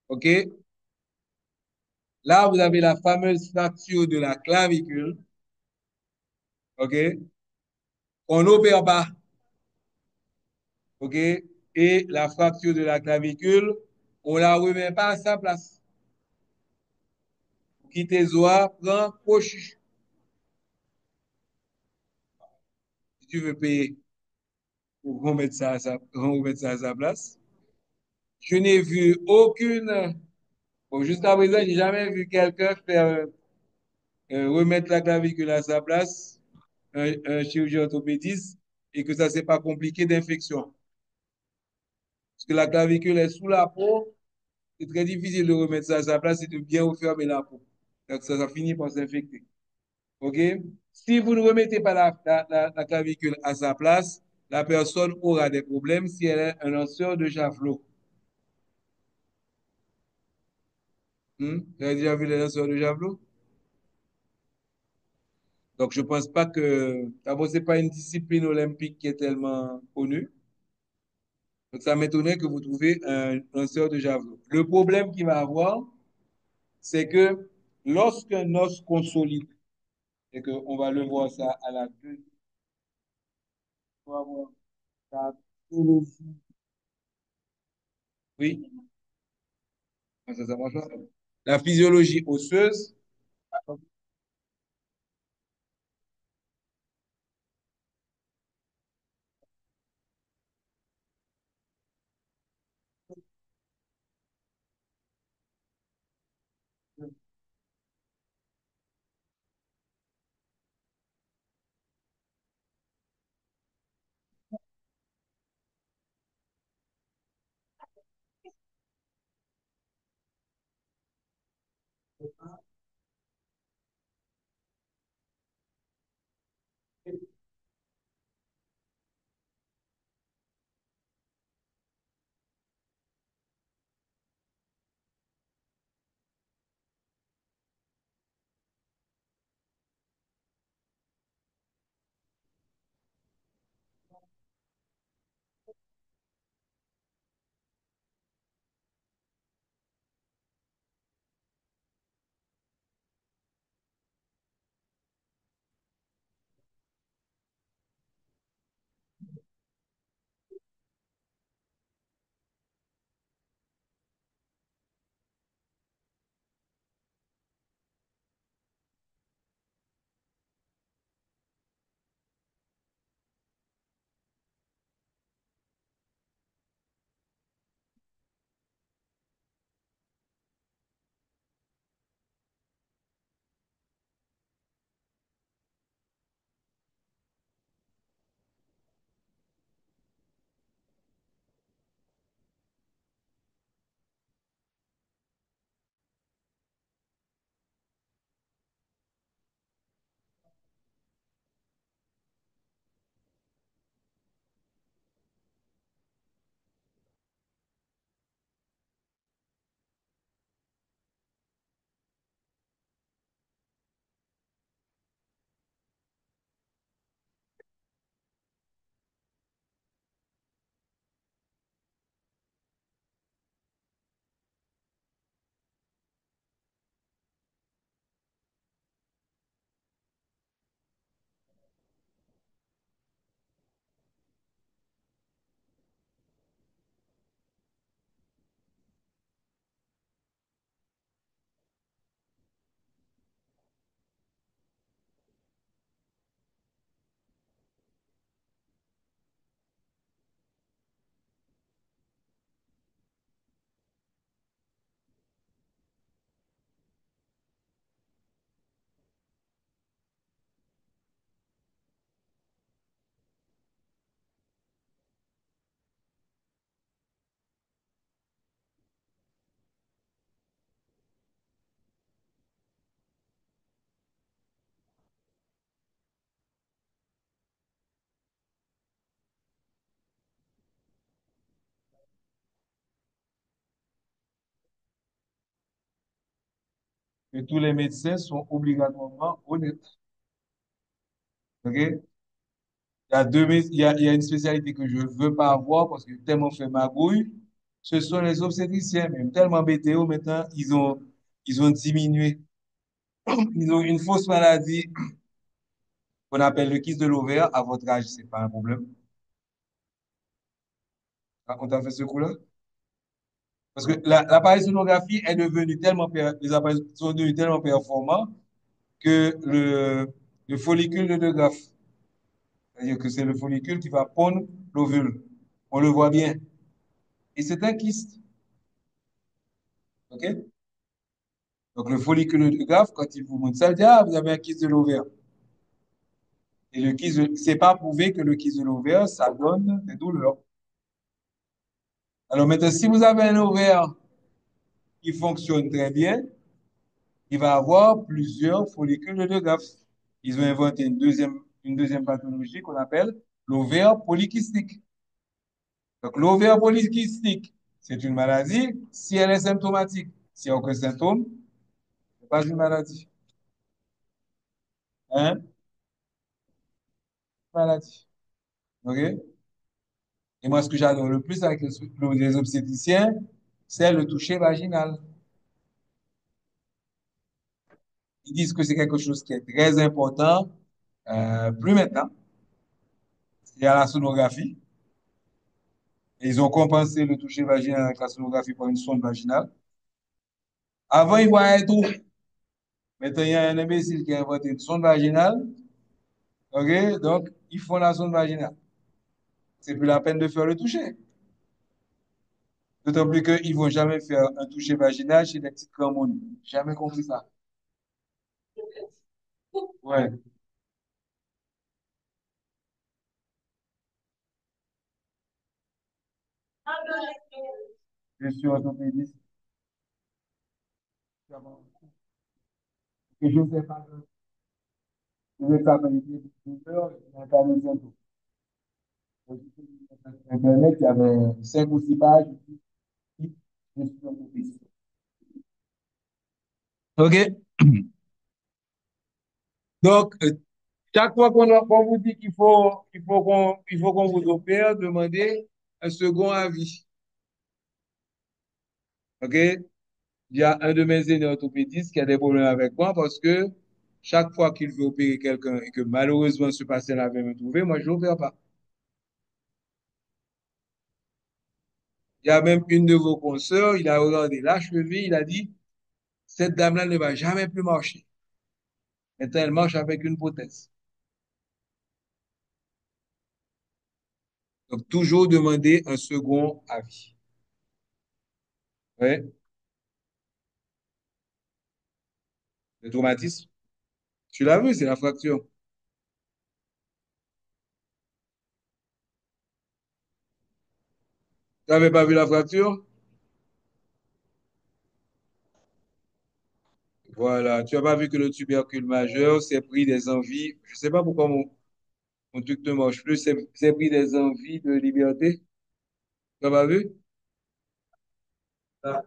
OK. Là, vous avez la fameuse fracture de la clavicule. OK. On n'opère pas. OK. Et la fracture de la clavicule, on la remet pas à sa place. Quitter Zoa, prend coach. Si tu veux payer pour remettre remettre ça à sa place. Je n'ai vu aucune. Bon, jusqu'à présent, j'ai jamais vu quelqu'un faire remettre la clavicule à sa place, un chirurgien orthopédiste, et que ça c'est pas compliqué d'infection. Parce que la clavicule est sous la peau, c'est très difficile de remettre ça à sa place et de bien refermer la peau. Donc ça finit par s'infecter. OK? Si vous ne remettez pas la clavicule à sa place, la personne aura des problèmes si elle est un lanceur de javelot. Vous avez déjà vu les lanceurs de javelot? Donc, je pense pas que, d'abord, c'est pas une discipline olympique qui est tellement connue. Donc, ça m'étonnerait que vous trouviez un lanceur de javelot. Le problème qu'il va avoir, c'est que lorsqu'un os consolide, et qu'on va le voir ça à la queue, on va voir ça. Oui, ça marche pas. La physiologie osseuse, que tous les médecins sont obligatoirement honnêtes. OK? Il y a une spécialité que je ne veux pas avoir parce que tellement fait magouille. Ce sont les obstétriciens, même tellement BTO maintenant, ils ont diminué. Ils ont une fausse maladie qu'on appelle le kyste de l'ovaire. À votre âge, c'est pas un problème. Ah, on t'a fait ce coup-là? Parce que l'appareil sonographie est devenu tellement, les appareils sont devenus tellement performants que le follicule de De Graaf, c'est-à-dire que c'est le follicule qui va pondre l'ovule. On le voit bien. Et c'est un kyste. OK? Donc, le follicule de Graaf, quand il vous montre ça, il dit, ah, vous avez un kyste de l'ovaire. Et le kyste, c'est pas prouvé que le kyste de l'ovaire, ça donne des douleurs. Alors maintenant, si vous avez un ovaire qui fonctionne très bien, il va avoir plusieurs follicules de Graaf. Ils ont inventé une deuxième pathologie qu'on appelle l'ovaire polykystique. Donc, l'ovaire polykystique, c'est une maladie si elle est symptomatique. S'il n'y a aucun symptôme, ce n'est pas une maladie. Hein? Maladie. OK? Et moi, ce que j'adore le plus avec les obstétriciens, c'est le toucher vaginal. Ils disent que c'est quelque chose qui est très important, plus maintenant. Il y a la sonographie. Et ils ont compensé le toucher vaginal avec la sonographie par une sonde vaginale. Avant, ils voyaient tout. Maintenant, il y a un imbécile qui a inventé une sonde vaginale. OK? Donc, ils font la sonde vaginale. C'est plus la peine de faire le toucher. D'autant plus qu'ils ne vont jamais faire un toucher vaginal chez des petites cramonis. Jamais compris ça. Ouais. Je suis orthopédiste. Et je ne sais pas, je vais pas vérifier tout à l'heure, il y a un cas bientôt. Sur Internet, il y avait 5 ou 6 pages. Je suis orthopédiste. OK? Donc, chaque fois qu'on vous dit qu'il faut qu'on vous opère, demandez un second avis. OK? Il y a un de mes aînés orthopédistes qui a des problèmes avec moi parce que chaque fois qu'il veut opérer quelqu'un et que malheureusement ce patient avait me trouvé, moi je l'opère pas. Il y a même une de vos consoeurs, il a regardé la cheville, il a dit, cette dame-là ne va jamais plus marcher. Maintenant, elle marche avec une prothèse. Donc, toujours demander un second avis. Ouais, le traumatisme. Tu l'as vu, c'est la fracture. Tu n'avais pas vu la fracture? Voilà, tu n'as pas vu que le tubercule majeur s'est pris des envies. Je ne sais pas pourquoi mon truc ne marche plus. C'est pris des envies de liberté. Tu n'as pas vu? Ah.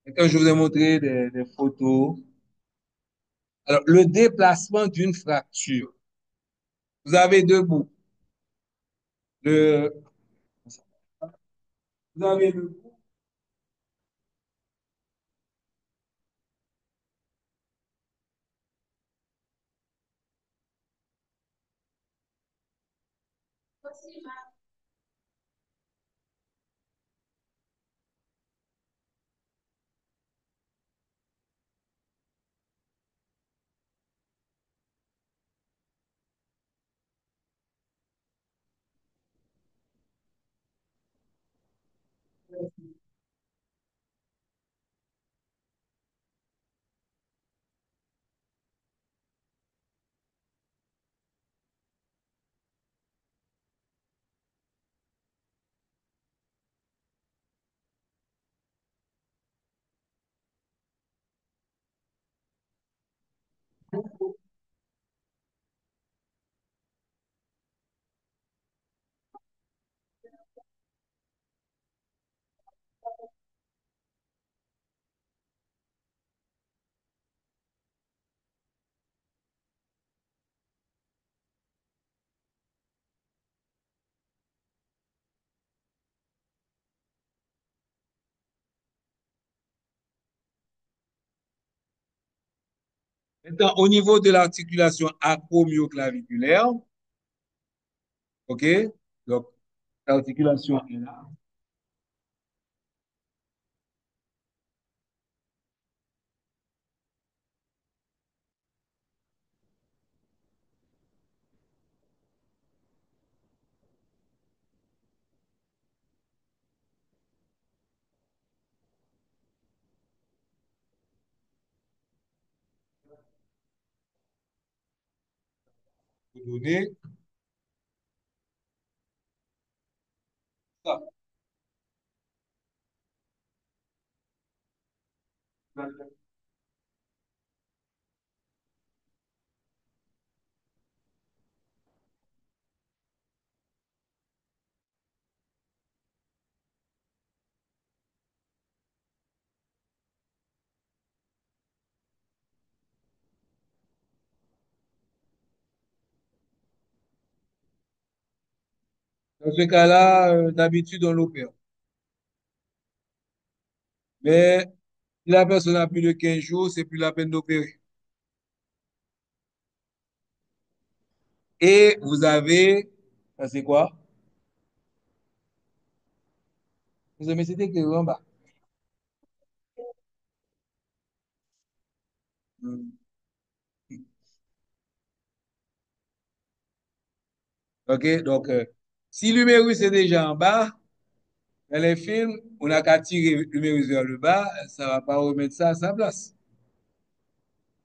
Et quand je vous ai montré des photos, alors le déplacement d'une fracture, vous avez deux bouts. Le, vous avez le bout. Maintenant, au niveau de l'articulation acromioclaviculaire, OK? Donc, l'articulation est là. Vous donnez ça. Dans ce cas-là, d'habitude, on l'opère. Mais si la personne a plus de 15 jours, c'est plus la peine d'opérer. Et vous avez, ça c'est quoi? Vous avez, c'était que en bas. Hmm. OK, donc, si l'humérus est déjà en bas, dans les films, on n'a qu'à tirer l'humérus vers le bas, ça ne va pas remettre ça à sa place.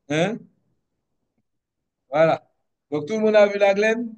Hein? Voilà. Donc, tout le monde a vu la glène?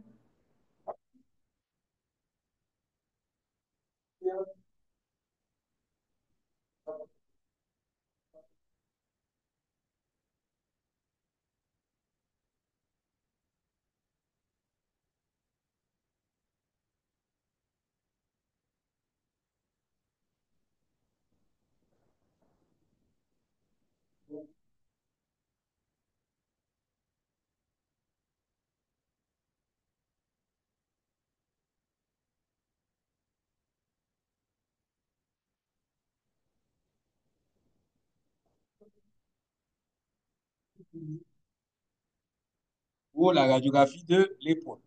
Ou la radiographie de l'épaule.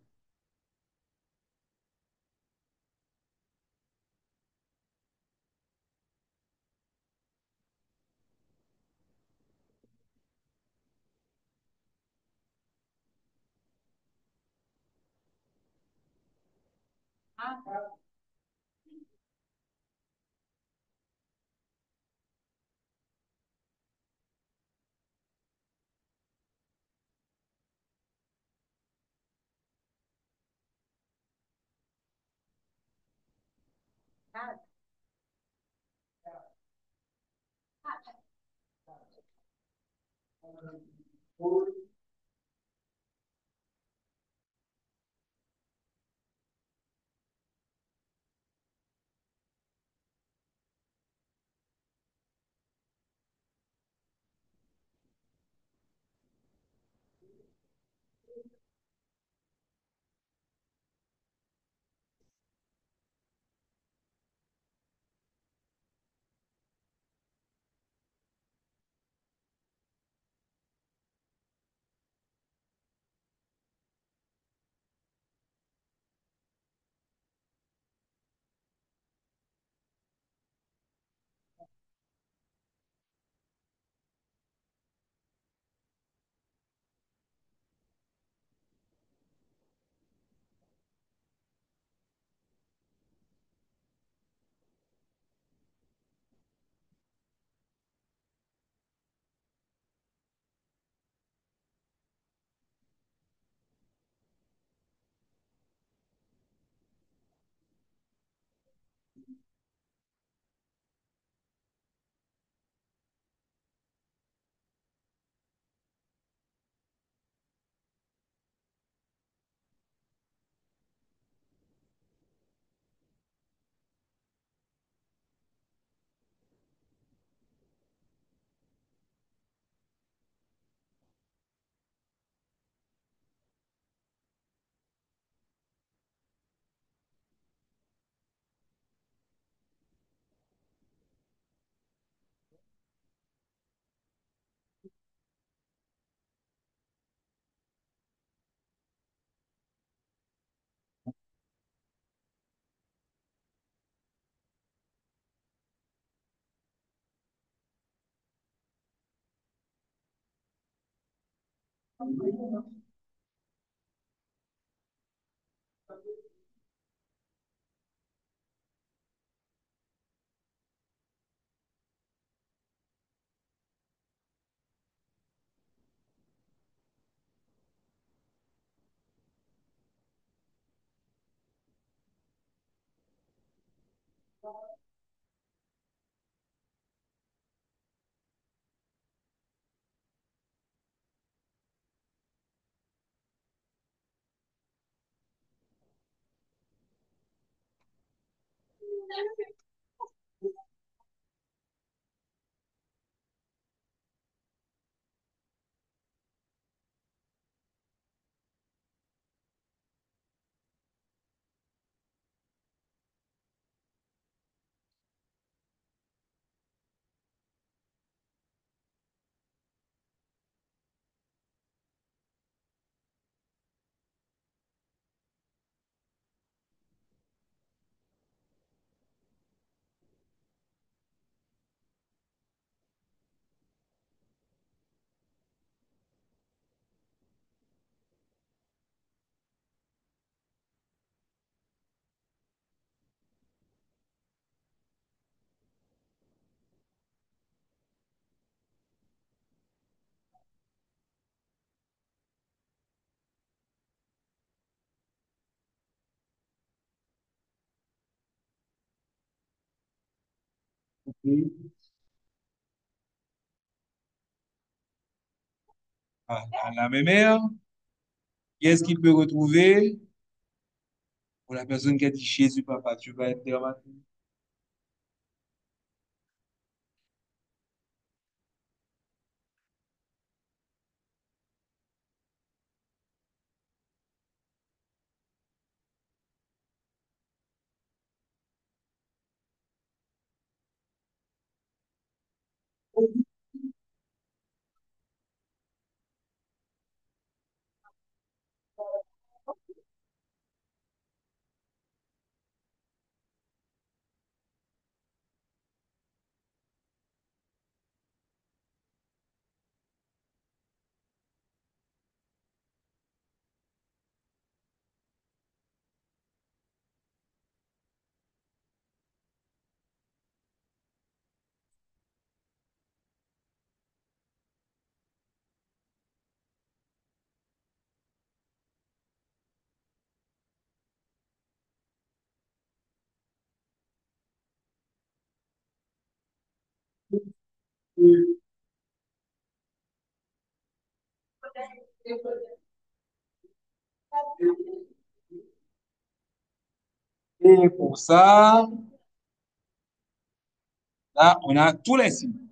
À la même ère, qui est-ce qu'il peut retrouver pour la personne qui a dit Jésus, papa, tu vas être terre. Et pour ça, là, on a tous les signes.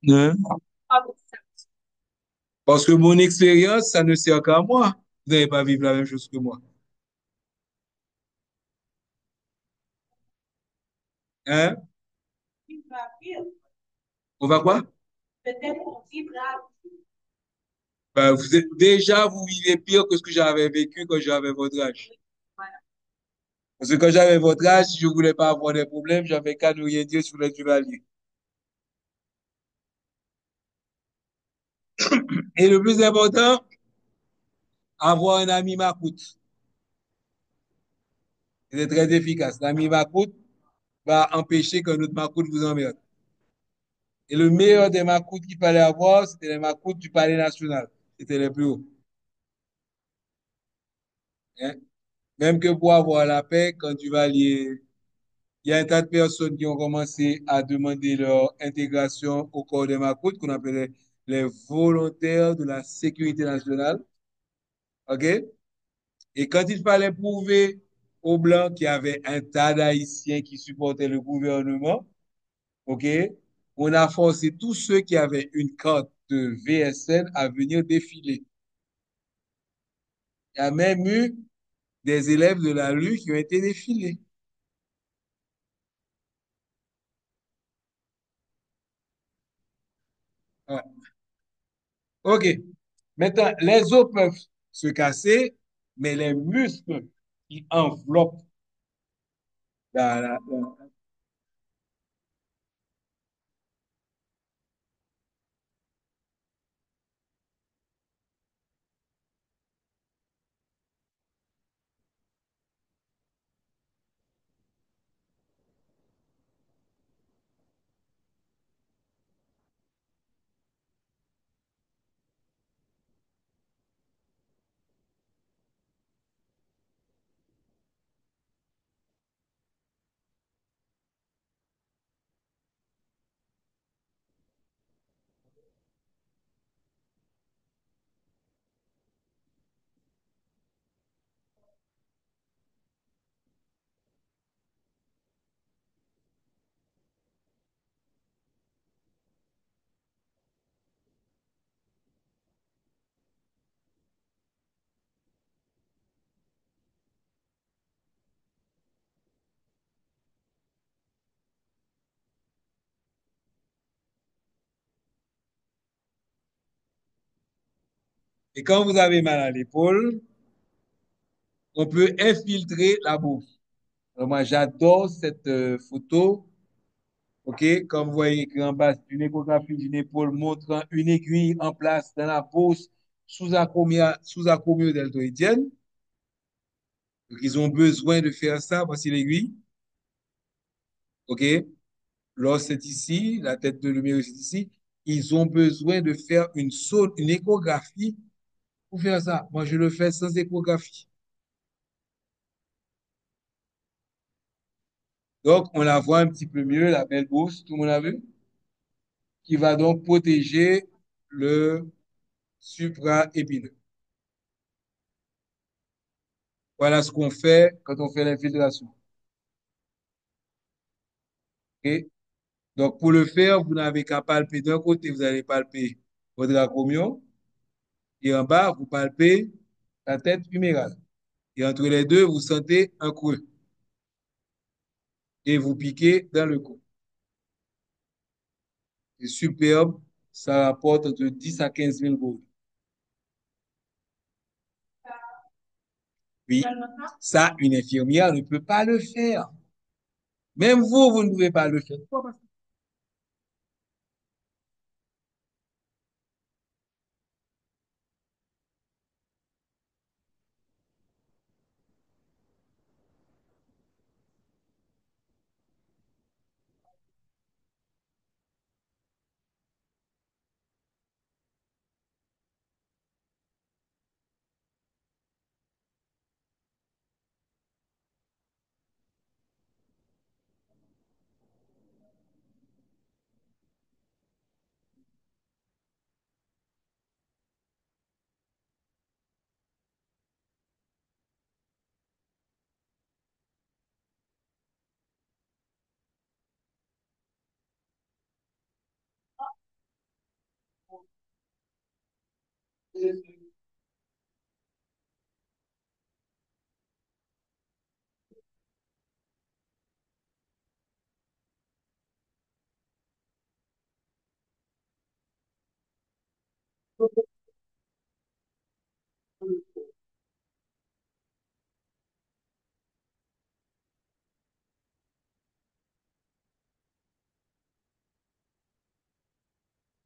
Hein? Parce que mon expérience, ça ne sert qu'à moi. Vous n'allez pas vivre la même chose que moi. Hein? On va quoi? Ben, déjà, vous vivez pire que ce que j'avais vécu quand j'avais votre âge. Parce que quand j'avais votre âge, si je voulais pas avoir des problèmes, j'avais qu'à ne rien dire sur les Duvalier. Et le plus important, avoir un ami m'acoute. C'est très efficace. L'ami m'acoute va empêcher que notre m'acoute vous emmerde. Et le meilleur des m'acoutes qu'il fallait avoir, c'était les m'acoutes du Palais national. C'était les plus hauts. Hein? Même que pour avoir la paix, quand tu vas lier, il y a un tas de personnes qui ont commencé à demander leur intégration au corps des m'acoutes, qu'on appelait les volontaires de la sécurité nationale. OK? Et quand il fallait prouver aux Blancs qu'il y avait un tas d'Haïtiens qui supportaient le gouvernement, OK? On a forcé tous ceux qui avaient une carte de VSN à venir défiler. Il y a même eu des élèves de la LU qui ont été défilés. Ouais. OK. Maintenant, les os peuvent se casser, mais les muscles qui enveloppent la- Et quand vous avez mal à l'épaule, on peut infiltrer la bouffe. Alors moi, j'adore cette photo. OK? Comme vous voyez écrit en bas, une échographie d'une épaule montrant une aiguille en place dans la bourse sous-acromiaux-deltoïdienne. Donc, ils ont besoin de faire ça. Voici l'aiguille. OK? L'os est ici, la tête de l'humérus est ici. Ils ont besoin de faire une échographie pour faire ça. Moi, je le fais sans échographie. Donc, on la voit un petit peu mieux, la belle bourse, tout le monde a vu, qui va donc protéger le supraépineux. Voilà ce qu'on fait quand on fait l'infiltration. OK? Donc, pour le faire, vous n'avez qu'à palper d'un côté, vous allez palper votre acromion, et en bas, vous palpez la tête humérale. Et entre les deux, vous sentez un creux, et vous piquez dans le cou. C'est superbe, ça rapporte entre 10 à 15 000 gourdes. Oui, ça, une infirmière ne peut pas le faire. Même vous, vous ne pouvez pas le faire.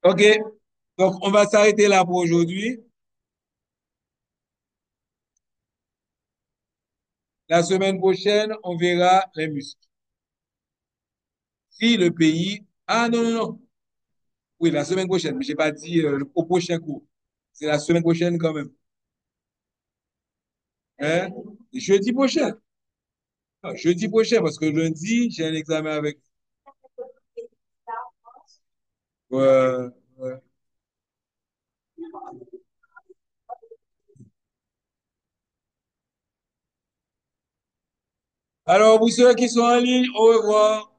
OK. Donc, on va s'arrêter là pour aujourd'hui. La semaine prochaine, on verra les muscles. Si le pays... Ah, non, non, non. Oui, la semaine prochaine, mais je n'ai pas dit au prochain cours. C'est la semaine prochaine quand même. Hein? Jeudi prochain. Ah, jeudi prochain, parce que lundi, j'ai un examen avec... Ouais, ouais. Alors, pour ceux qui sont en ligne, au revoir.